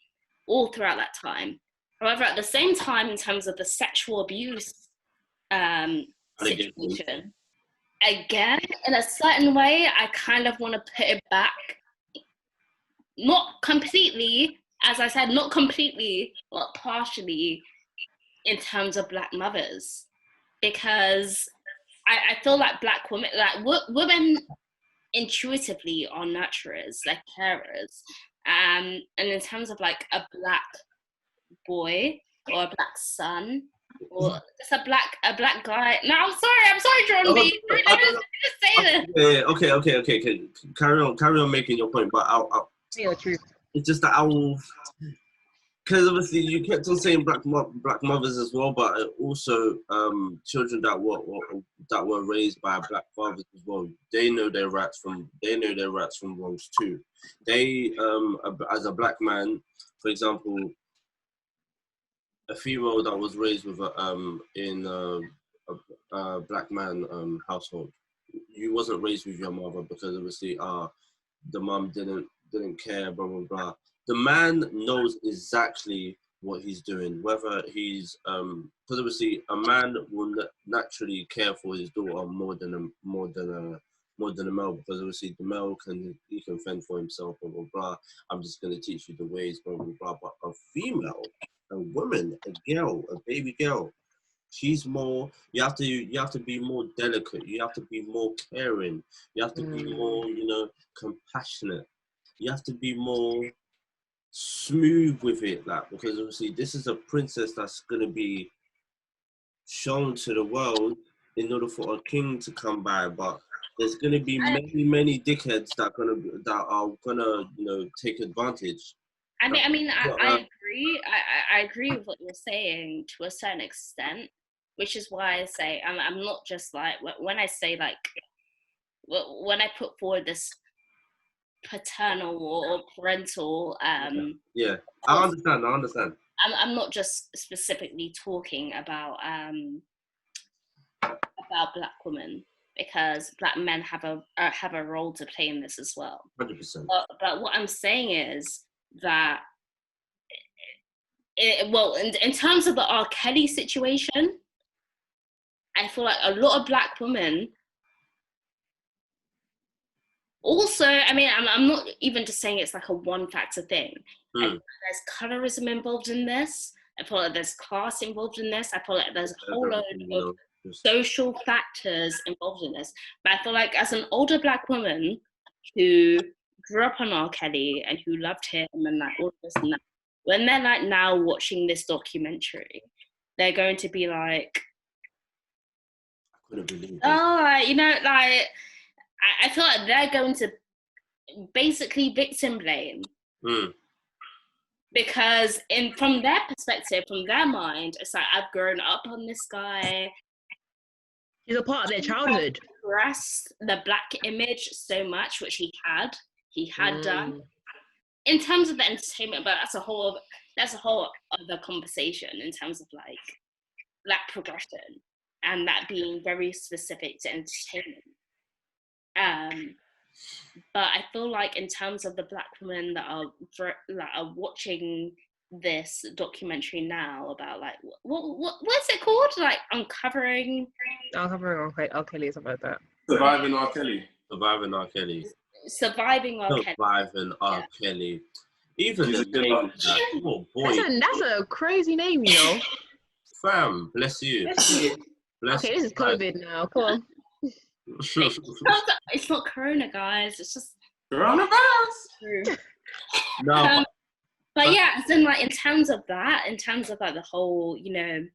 all throughout that time. However, at the same time, in terms of the sexual abuse situation, again, in a certain way, I kind of want to put it back, not completely, as I said, not completely, but partially in terms of Black mothers, because I feel like Black women, like women intuitively are nurturers, like carers, and in terms of like a Black boy or a Black son or just a black guy. No, I'm sorry, John B. Let me just say this. Yeah, okay. Carry on making your point, but I'll Yeah, true. it's just that because obviously you kept on saying black mothers as well, but also children that were raised by Black fathers as well. They know their rights from wrongs too. They as a Black man, for example, a female that was raised with in a Black man household, you wasn't raised with your mother because obviously the mum didn't care, blah blah blah. The man knows exactly what he's doing, whether he's because obviously a man will naturally care for his daughter more than a male, because obviously the male can fend for himself, blah blah blah. I'm just gonna teach you the ways, blah blah blah. But a female, a woman, a girl, a baby girl, she's more. You have to be more delicate. You have to be more caring. You have to be more, compassionate. You have to be more smooth with it, like, because obviously this is a princess that's gonna be shown to the world in order for a king to come by. But there's gonna be many dickheads that are gonna take advantage. I agree. I agree with what you're saying to a certain extent, which is why I say I'm not just like, when I say like, when I put forward this paternal or parental yeah, I understand. I'm not just specifically talking about Black women, because Black men have a role to play in this as well. 100%. But what I'm saying is that in terms of the R. Kelly situation, I feel like a lot of Black women also, I mean, I'm not even just saying it's like a one factor thing. I feel like there's colorism involved in this. I feel like there's class involved in this. I feel like there's a whole load of social factors involved in this. But I feel like as an older Black woman who grew up on R. Kelly and who loved him and like all this and that, when they're like now watching this documentary, they're going to be like, I couldn't believe it. oh, you know, like, I feel like they're going to basically victim blame. Because from their perspective, from their mind, it's like, I've grown up on this guy. He's a part of their childhood. Expressed the Black image so much, which he had done. In terms of the entertainment, but that's a whole other conversation in terms of like Black progression and that being very specific to entertainment. But I feel like in terms of the Black women that are watching this documentary now about like what's it called, like uncovering R. Kelly, something like that. Surviving R. Kelly. Even the name, oh boy, that's a crazy name, you know. Fam, bless you. Bless Okay, this is life. COVID now. Come on. It's not Corona, guys. It's just Coronavirus. No, but yeah, as in like in terms of like the whole, you know,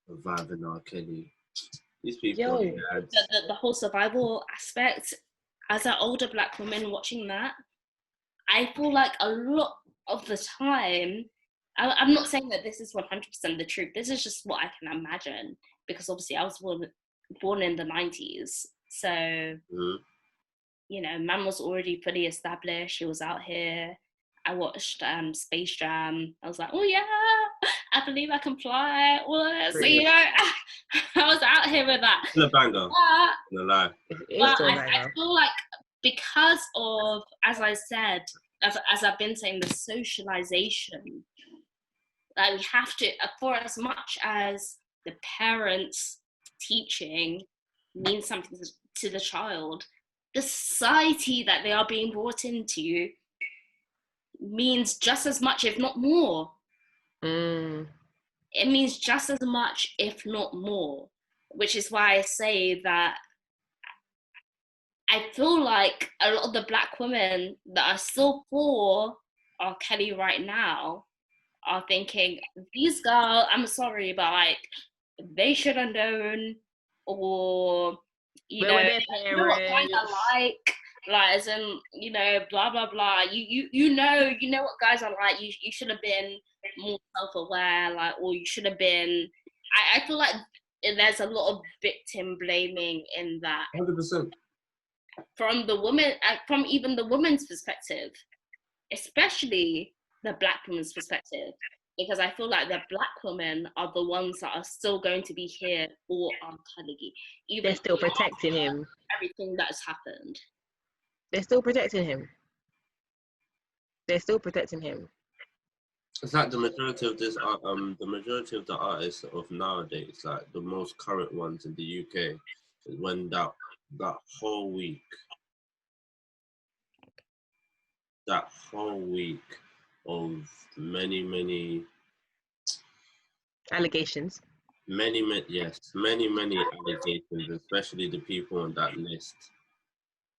surviving R. Kelly. These people Yo. are lads. the whole survival aspect. As an older Black woman watching that, I feel like a lot of the time, I'm not saying that this is 100% the truth. This is just what I can imagine, because obviously I was born in the 90s. So, you know, man was already fully established. He was out here. I watched Space Jam. I was like, oh yeah, I believe I can fly. Well, so, you know, I was out here with that. Still a banger. No lie. But I feel like because of, as I said, as I've been saying, the socialization, like we have to, for as much as the parents teaching means something to the child, the society that they are being brought into means just as much, if not more. It means just as much, if not more, which is why I say that I feel like a lot of the Black women that are still for R. Kelly right now are thinking, these girls, I'm sorry, but like, they should have known, or, you know what guys are like, as in, you know, blah, blah, blah. You know what guys are like. You should have been more self-aware, like, or you should have been, I feel like there's a lot of victim blaming in that. 100%. From the woman, from even the woman's perspective, especially the Black woman's perspective, because I feel like the Black women are the ones that are still going to be here for R. Kelly. They're still protecting him. Everything that's happened. They're still protecting him. They're still protecting him. It's like the majority of the majority of the artists of nowadays, like the most current ones in the UK, is when that whole week of many Allegations. many allegations, especially the people on that list.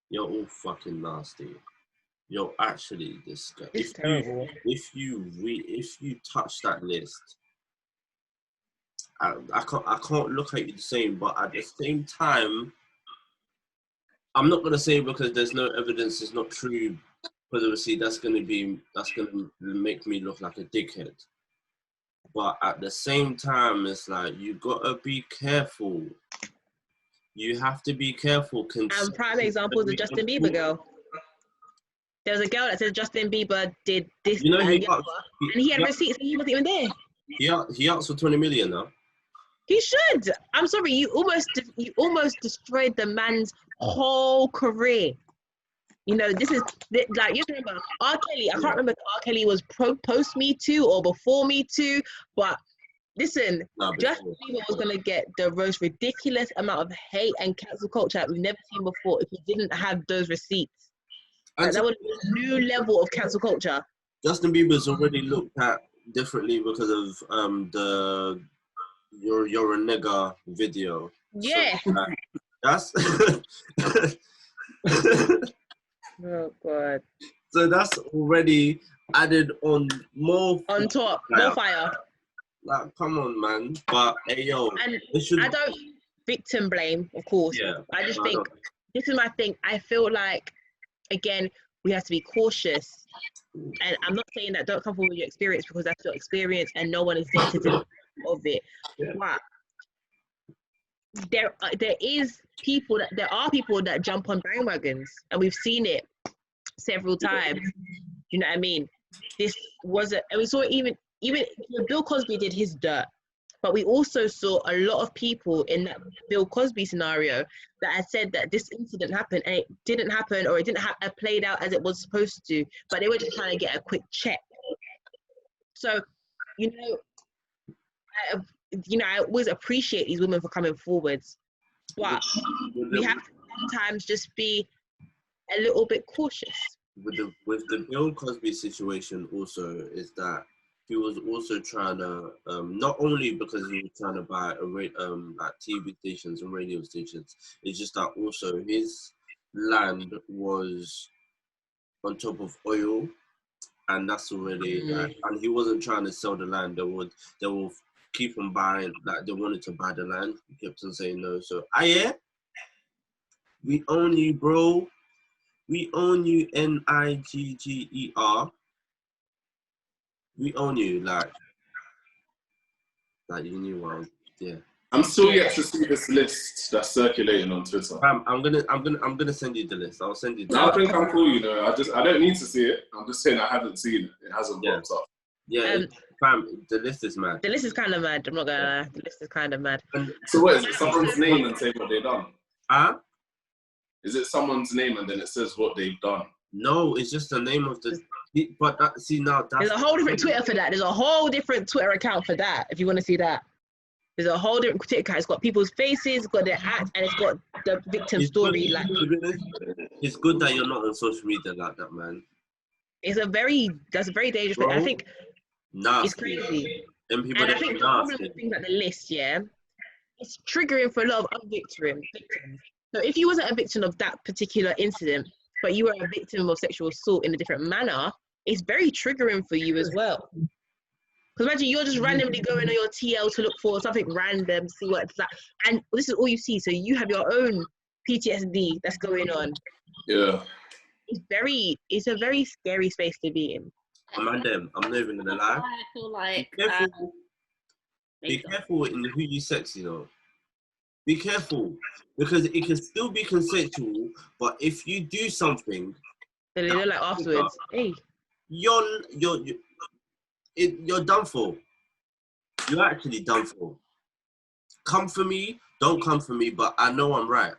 You're all fucking nasty. You're actually disgusting. It's terrible. If you touch that list, I can't look at you the same. But at the same time, I'm not gonna say because there's no evidence it's not true. Because obviously that's gonna make me look like a dickhead. But at the same time, it's like you gotta be careful. You have to be careful. And prime example is the Justin Bieber girl. There was a girl that said Justin Bieber did this, you know, and he had receipts and he wasn't even there. He asked for 20 million now. He should. I'm sorry, you almost destroyed the man's whole career. You know, this is like, you remember R. Kelly. I can't remember if R. Kelly was post Me Too or before Me Too, but listen, Justin Bieber was gonna get the most ridiculous amount of hate and cancel culture that we've never seen before if he didn't have those receipts. Like, that was a new level of cancel culture. Justin Bieber's already looked at differently because of the You're a Nigger video. Yeah. So, that's Oh God. So that's already added on more on top, more fire. Like, come on, man. But hey, yo, and I don't victim blame, of course. Yeah. I just think this is my thing. I feel like, again, we have to be cautious. And I'm not saying that don't come forward with your experience, because that's your experience and no one is there to deliver of it. Yeah. But there are people that jump on bandwagons, and we've seen it several times. You know what I mean? This was and we saw even Bill Cosby did his dirt, but we also saw a lot of people in that Bill Cosby scenario that had said that this incident happened and it didn't happen, or it didn't played out as it was supposed to, but they were just trying to get a quick check. So, I always appreciate these women for coming forwards, but we have to sometimes just be a little bit cautious. With the Bill Cosby situation also is that he was also trying to not only because he was trying to buy like TV stations and radio stations. It's just that also his land was on top of oil, and that's already like, and he wasn't trying to sell the land. They will keep on buying, like they wanted to buy the land. He kept on saying no. So yeah, we own you, bro. We own you, NIGGER. We own you, like you knew what. Yeah. I'm still yet to see this list that's circulating on Twitter. I'm gonna send you the list. I'll send you. No, I think I'm cool. You know, I don't need to see it. I'm just saying I haven't seen it. It hasn't popped up. Yeah, fam, the list is mad. The list is kind of mad. I'm not gonna lie. The list is kind of mad. So what is it? Someone's name and say what they've done? Is it someone's name and then it says what they've done? No, it's just the name of the. But see now, there's a whole different Twitter for that. There's a whole different Twitter account for that. If you want to see that, there's a whole different Twitter account. It's got people's faces, it's got their act, and it's got the victim story. Good, like, it's good that you're not on social media like that, man. That's a very dangerous thing. I think it's crazy. And I think the problem with things like the list, it's triggering for a lot of other victims. So if you wasn't a victim of that particular incident, but you were a victim of sexual assault in a different manner, it's very triggering for you as well. Because imagine you're just randomly going on your TL to look for something random, see what it's like, and this is all you see. So you have your own PTSD that's going on. Yeah. It's a very scary space to be in. I'm not even gonna lie. I feel like be careful in who you sex, you know. Be careful, because it can still be consensual, but if you do something, then they like afterwards, hey, you're done for. You're actually done for. Come for me, don't come for me, but I know I'm right.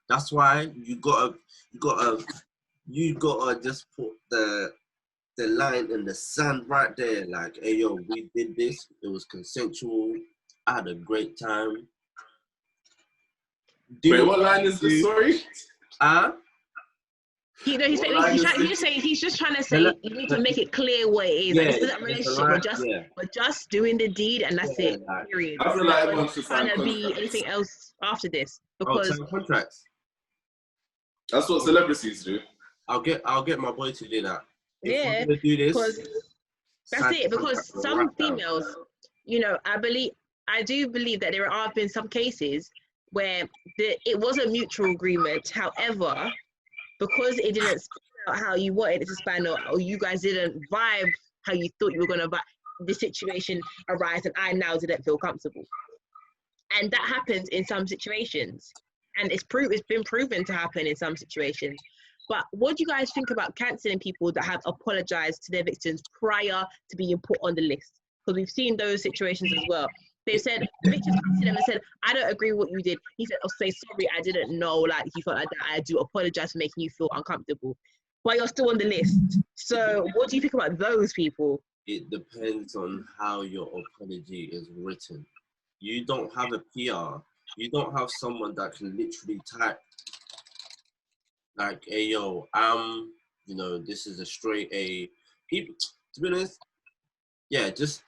That's why you gotta just put the line in the sand right there. Like, hey yo, we did this. It was consensual. I had a great time. Wait, what line is this? Sorry. He's just trying to say you need to make it clear what it is. Yeah, like, this is that relationship. We're just doing the deed, and that's it. Period. I feel like everyone's just trying to be anything else after this because contracts. That's what celebrities do. I'll get my boy to do that. If do this, because that's it. Because some females, I do believe that there have been some cases where it was a mutual agreement. However, because it didn't span out how you wanted it to span out, or you guys didn't vibe how you thought you were going to vibe, the situation arise and I now didn't feel comfortable. And that happens in some situations. And it's been proven to happen in some situations. But what do you guys think about cancelling people that have apologized to their victims prior to being put on the list? Because we've seen those situations as well. They said, the victims come to them and said, I don't agree with what you did. He said, I'll say, sorry, I didn't know, like, you felt like that. I do apologize for making you feel uncomfortable. But you're still on the list. So what do you think about those people? It depends on how your apology is written. You don't have a PR. You don't have someone that can literally type, like, hey, yo, this is a straight A. People, to be honest, just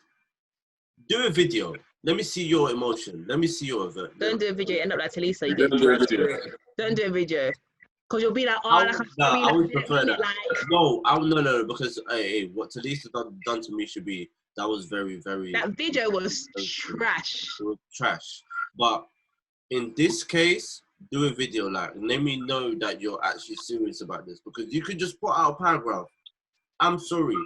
do a video. Let me see your emotion. Let me see your event. Don't do a video. End up like Talisa. You get Don't do a video. Because you'll be like, I would prefer that. No, because what Talisa done to me should be, that was very, very... That video was trash. It was trash. But in this case, do a video. Like, let me know that you're actually serious about this. Because you could just put out a paragraph. I'm sorry.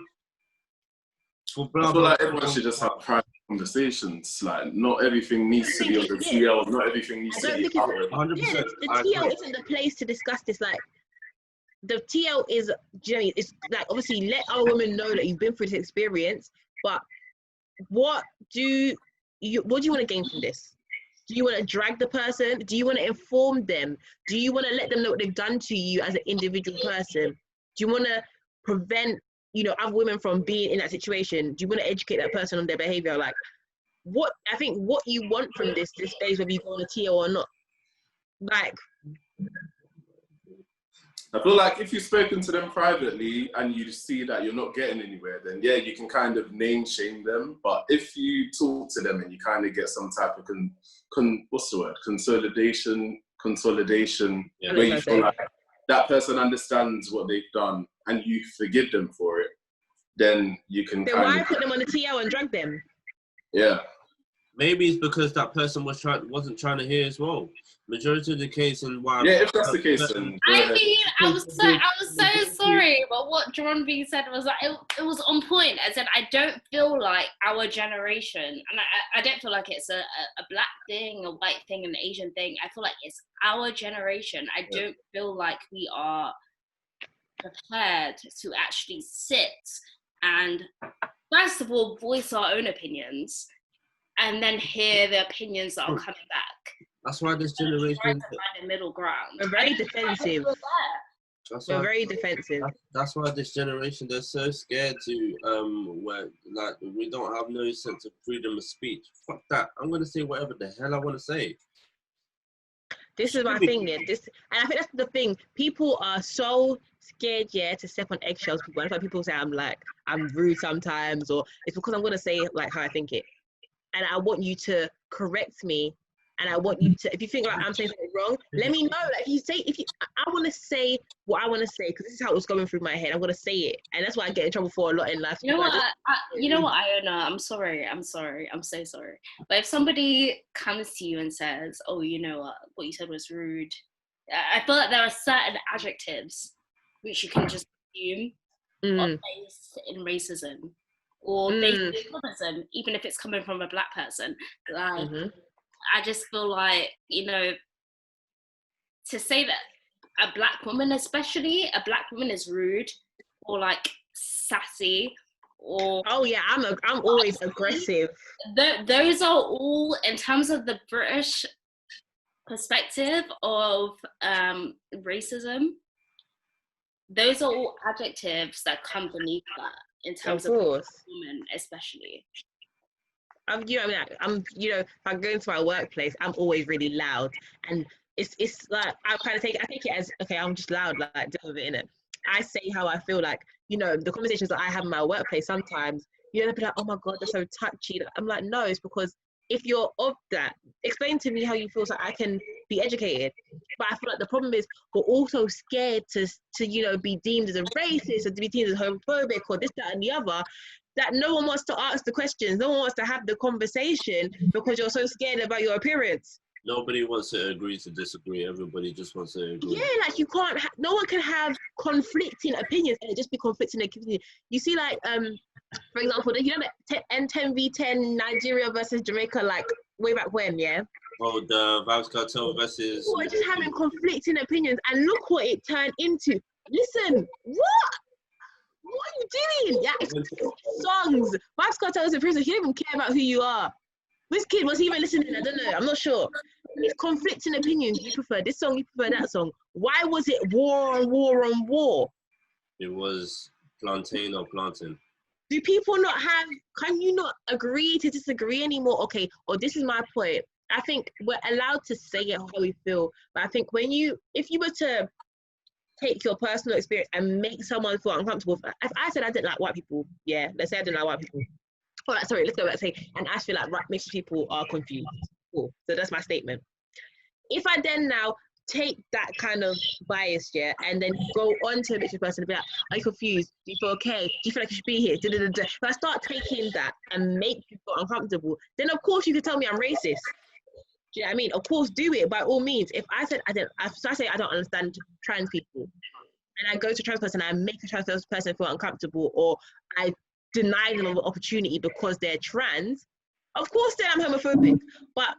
I feel like everyone should just have private conversations. Like, not everything needs to be on the TL. Not everything needs to be out. 100%. The TL isn't the place to discuss this. Like, the TL is, it's like, obviously let our women know that you've been through this experience. But what do you want to gain from this? Do you want to drag the person? Do you want to inform them? Do you want to let them know what they've done to you as an individual person? Do you want to prevent other women from being in that situation? Do you want to educate that person on their behavior? Like, what you want from this phase, whether you go on a TL or not. Like, I feel like if you've spoken to them privately and you see that you're not getting anywhere, then yeah, you can kind of name shame them. But if you talk to them and you kind of get some type of what's the word? Consolidation, Yeah. where you feel like that person understands what they've done and you forgive them for it, then you can Then why put them on the TL and drag them? Yeah. Maybe it's because that person wasn't trying to hear as well. Majority of the case, and why. Yeah, if that's the case, then I mean, I was so sorry, but what John B said was like it was on point. I said I don't feel like our generation, and I don't feel like it's a black thing, a white thing, an Asian thing. I feel like it's our generation. I don't feel like we are prepared to actually sit and, first of all, voice our own opinions, and then hear the opinions that are coming back. That's why this generation. Trying to find a middle ground. We're very defensive. We're very defensive. That's why this generation, they're so scared to where like we don't have no sense of freedom of speech. Fuck that. I'm gonna say whatever the hell I want to say. This is my thing, yeah. And I think that's the thing. People are so scared, to step on eggshells. That's why people say I'm rude sometimes, or it's because I'm gonna say like how I think it, and I want you to correct me. And I want you to, if you think like I'm saying something wrong, let me know. Like I want to say what I want to say because this is how it's going through my head. I'm gonna say it, and that's why I get in trouble for a lot in life. You know what? Iona, I'm sorry. I'm so sorry. But if somebody comes to you and says, "Oh, you know what you said was rude," I feel like there are certain adjectives which you can just assume are based in racism or based in colorism, even if it's coming from a black person. Like. I just feel like, to say that a black woman is rude or like sassy or... Oh yeah, I'm always aggressive. Those are all, in terms of the British perspective of racism, those are all adjectives that come beneath that in terms of women especially. If I go into my workplace, I'm always really loud, and it's like I take it as okay, I'm just loud, like deal with it, innit? I say how I feel, like the conversations that I have in my workplace. Sometimes they'll be like, oh my god, they're so touchy. I'm like, no, it's because if you're of that, explain to me how you feel so I can be educated. But I feel like the problem is we're also scared to be deemed as a racist or to be deemed as homophobic or this, that, and the other. That no one wants to ask the questions, no one wants to have the conversation because you're so scared about your appearance. Nobody wants to agree to disagree. Everybody just wants to agree. Yeah, like you can't. No one can have conflicting opinions and it just be conflicting opinions. You see, like for example, the N10 V10 Nigeria versus Jamaica, like way back when, yeah. Oh, the Vibes Cartel versus. We're just having conflicting opinions, and look what it turned into. Listen, what? What are you doing? Yeah, songs. Vibes Cartel is in prison. He don't even care about who you are. This kid was he even listening? I don't know. I'm not sure. It's conflicting opinions. You prefer this song, you prefer that song. Why was it war on war on war? It was plantain or planting. Do people not have, can you not agree to disagree anymore? Okay, or this is my point. I think we're allowed to say it how we feel. But I think if you were to take your personal experience and make someone feel uncomfortable. If I said I didn't like white people, let's say I didn't like white people. Oh, sorry, let's go back and say, and I feel like mixed people are confused. Cool. So that's my statement. If I then now take that kind of bias, and then go on to a mixed person and be like, are you confused? Do you feel okay? Do you feel like you should be here? If I start taking that and make people uncomfortable, then of course you can tell me I'm racist. Do you know what I mean? Of course, do it by all means. If I said I don't understand trans people, and I go to a trans person and I make a trans person feel uncomfortable, or I deny them an opportunity because they're trans, of course then I'm homophobic. But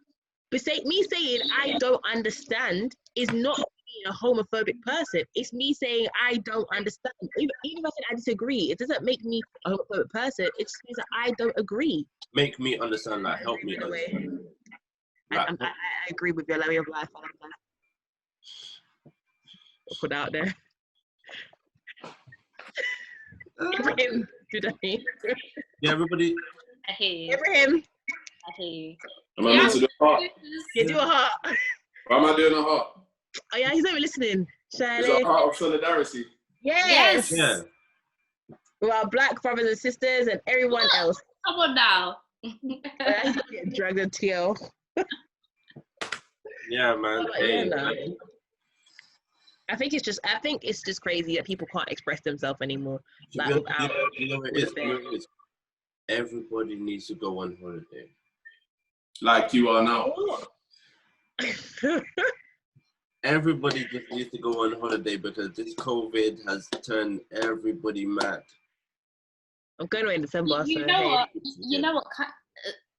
me saying I don't understand is not being a homophobic person. It's me saying I don't understand. Even if I said I disagree, it doesn't make me a homophobic person. It just means that I don't agree. Make me understand, like help me understand. I agree with your way of life. I'll put out there. Ibrahim, good day. Yeah, everybody. I hear you. Ibrahim. I hear you. Am I meant to do a heart? Yeah, do a heart. Why am I doing a heart? Oh yeah, he's not even listening. Shirley. It's a heart of solidarity. Yes. Yeah. With our black brothers and sisters and everyone else. Come on now. Get drugged into yo. Yeah, man. But Hey, yeah, no. I think it's just crazy that people can't express themselves anymore. Like, without, you know what it is? You know what it is? Everybody needs to go on holiday. Like you are now. Everybody just needs to go on holiday because this COVID has turned everybody mad. I'm going away in December. You so know hey. what? You know what?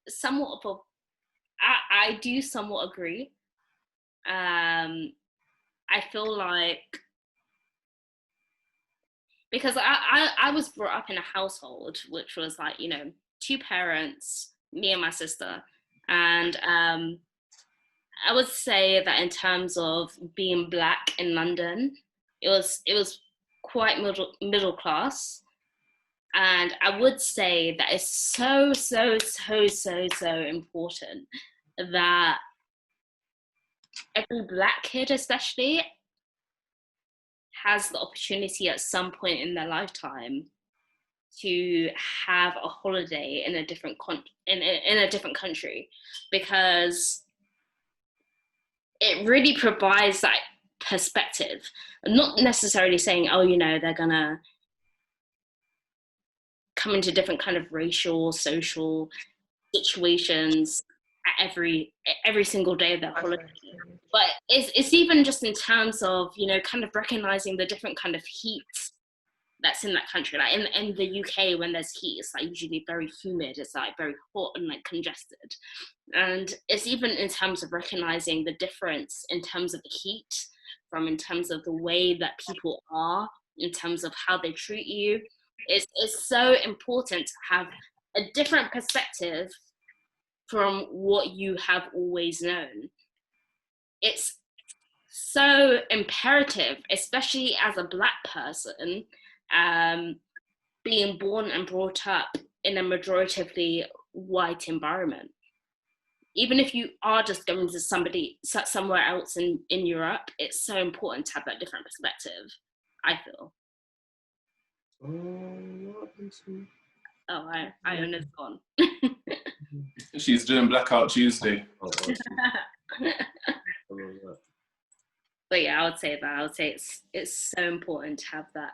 Somewhat of a, I do somewhat agree. I feel like, because I was brought up in a household which was like, you know, 2 parents, me and my sister, and I would say that in terms of being black in London, it was quite middle class, and I would say that it's so important that every black kid especially has the opportunity at some point in their lifetime to have a holiday in a different in a different country, because it really provides that perspective. I'm not necessarily saying, oh, you know, they're gonna come into different kind of racial, social situations at every single day of their holiday. But it's even just in terms of, you know, kind of recognizing the different kind of heat that's in that country. Like in the UK, when there's heat, it's like usually very humid, it's like very hot and like congested. And it's even in terms of recognizing the difference in terms of the heat, from in terms of the way that people are, in terms of how they treat you. It's so important to have a different perspective from what you have always known. It's so imperative, especially as a black person, being born and brought up in a majoritively white environment. Even if you are just going to somewhere else in Europe, it's so important to have that different perspective, I feel. Oh, Iona's gone. She's doing Blackout Tuesday. But yeah, I would say that. I would say it's so important to have that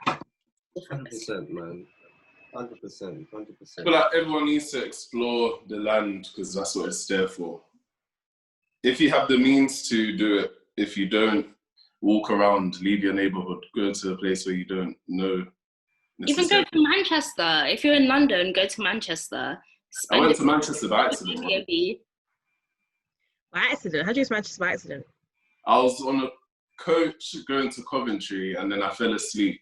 different 100%, man. 100%. I feel like everyone needs to explore the land because that's what it's there for. If you have the means to do it, if you don't, walk around, leave your neighborhood, go to a place where you don't know. Even go to Manchester. If you're in London, go to Manchester. I went to Manchester by accident. By accident? How do you use Manchester by accident? I was on a coach going to Coventry and then I fell asleep.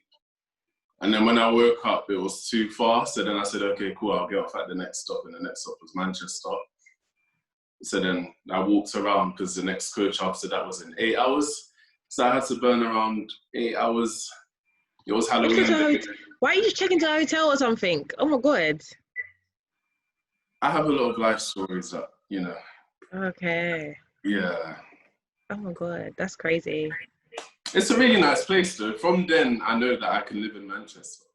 And then when I woke up, it was too far. So then I said, okay, cool, I'll get off at the next stop. And the next stop was Manchester. So then I walked around because the next coach after that was in 8 hours. So I had to burn around 8 hours. It was Halloween. Why are you just checking to a hotel or something? Oh my God. I have a lot of life stories that, you know. Okay. Yeah. Oh my God, that's crazy. It's a really nice place though. From then, I know that I can live in Manchester.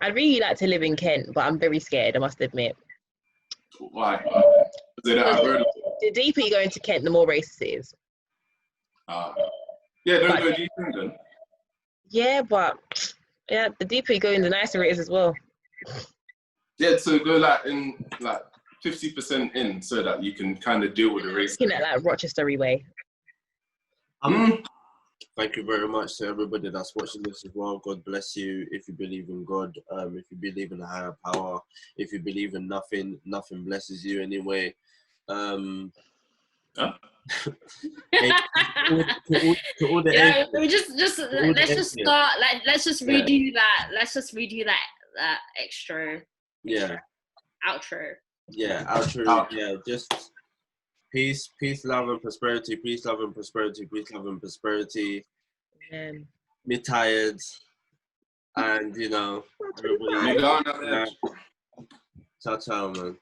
I'd really like to live in Kent, but I'm very scared, I must admit. Why? The deeper you go into Kent, the more racist it is. Yeah, don't go deep in then. Yeah, but yeah, the deeper you go in, the nicer it is as well. Yeah, so go like in like 50% in so that you can kind of deal with the race. Looking at like Rochester way. Thank you very much to everybody that's watching this as well. God bless you. If you believe in God, if you believe in a higher power, if you believe in nothing blesses you anyway. Yeah, we just let's just start. Like, let's just redo that. Let's just redo that extra. Yeah. Outro. Yeah, outro. Yeah, just peace, love and prosperity. Peace, love and prosperity. Peace, love and prosperity. Me tired, and you know, everybody. Ciao, ciao, man.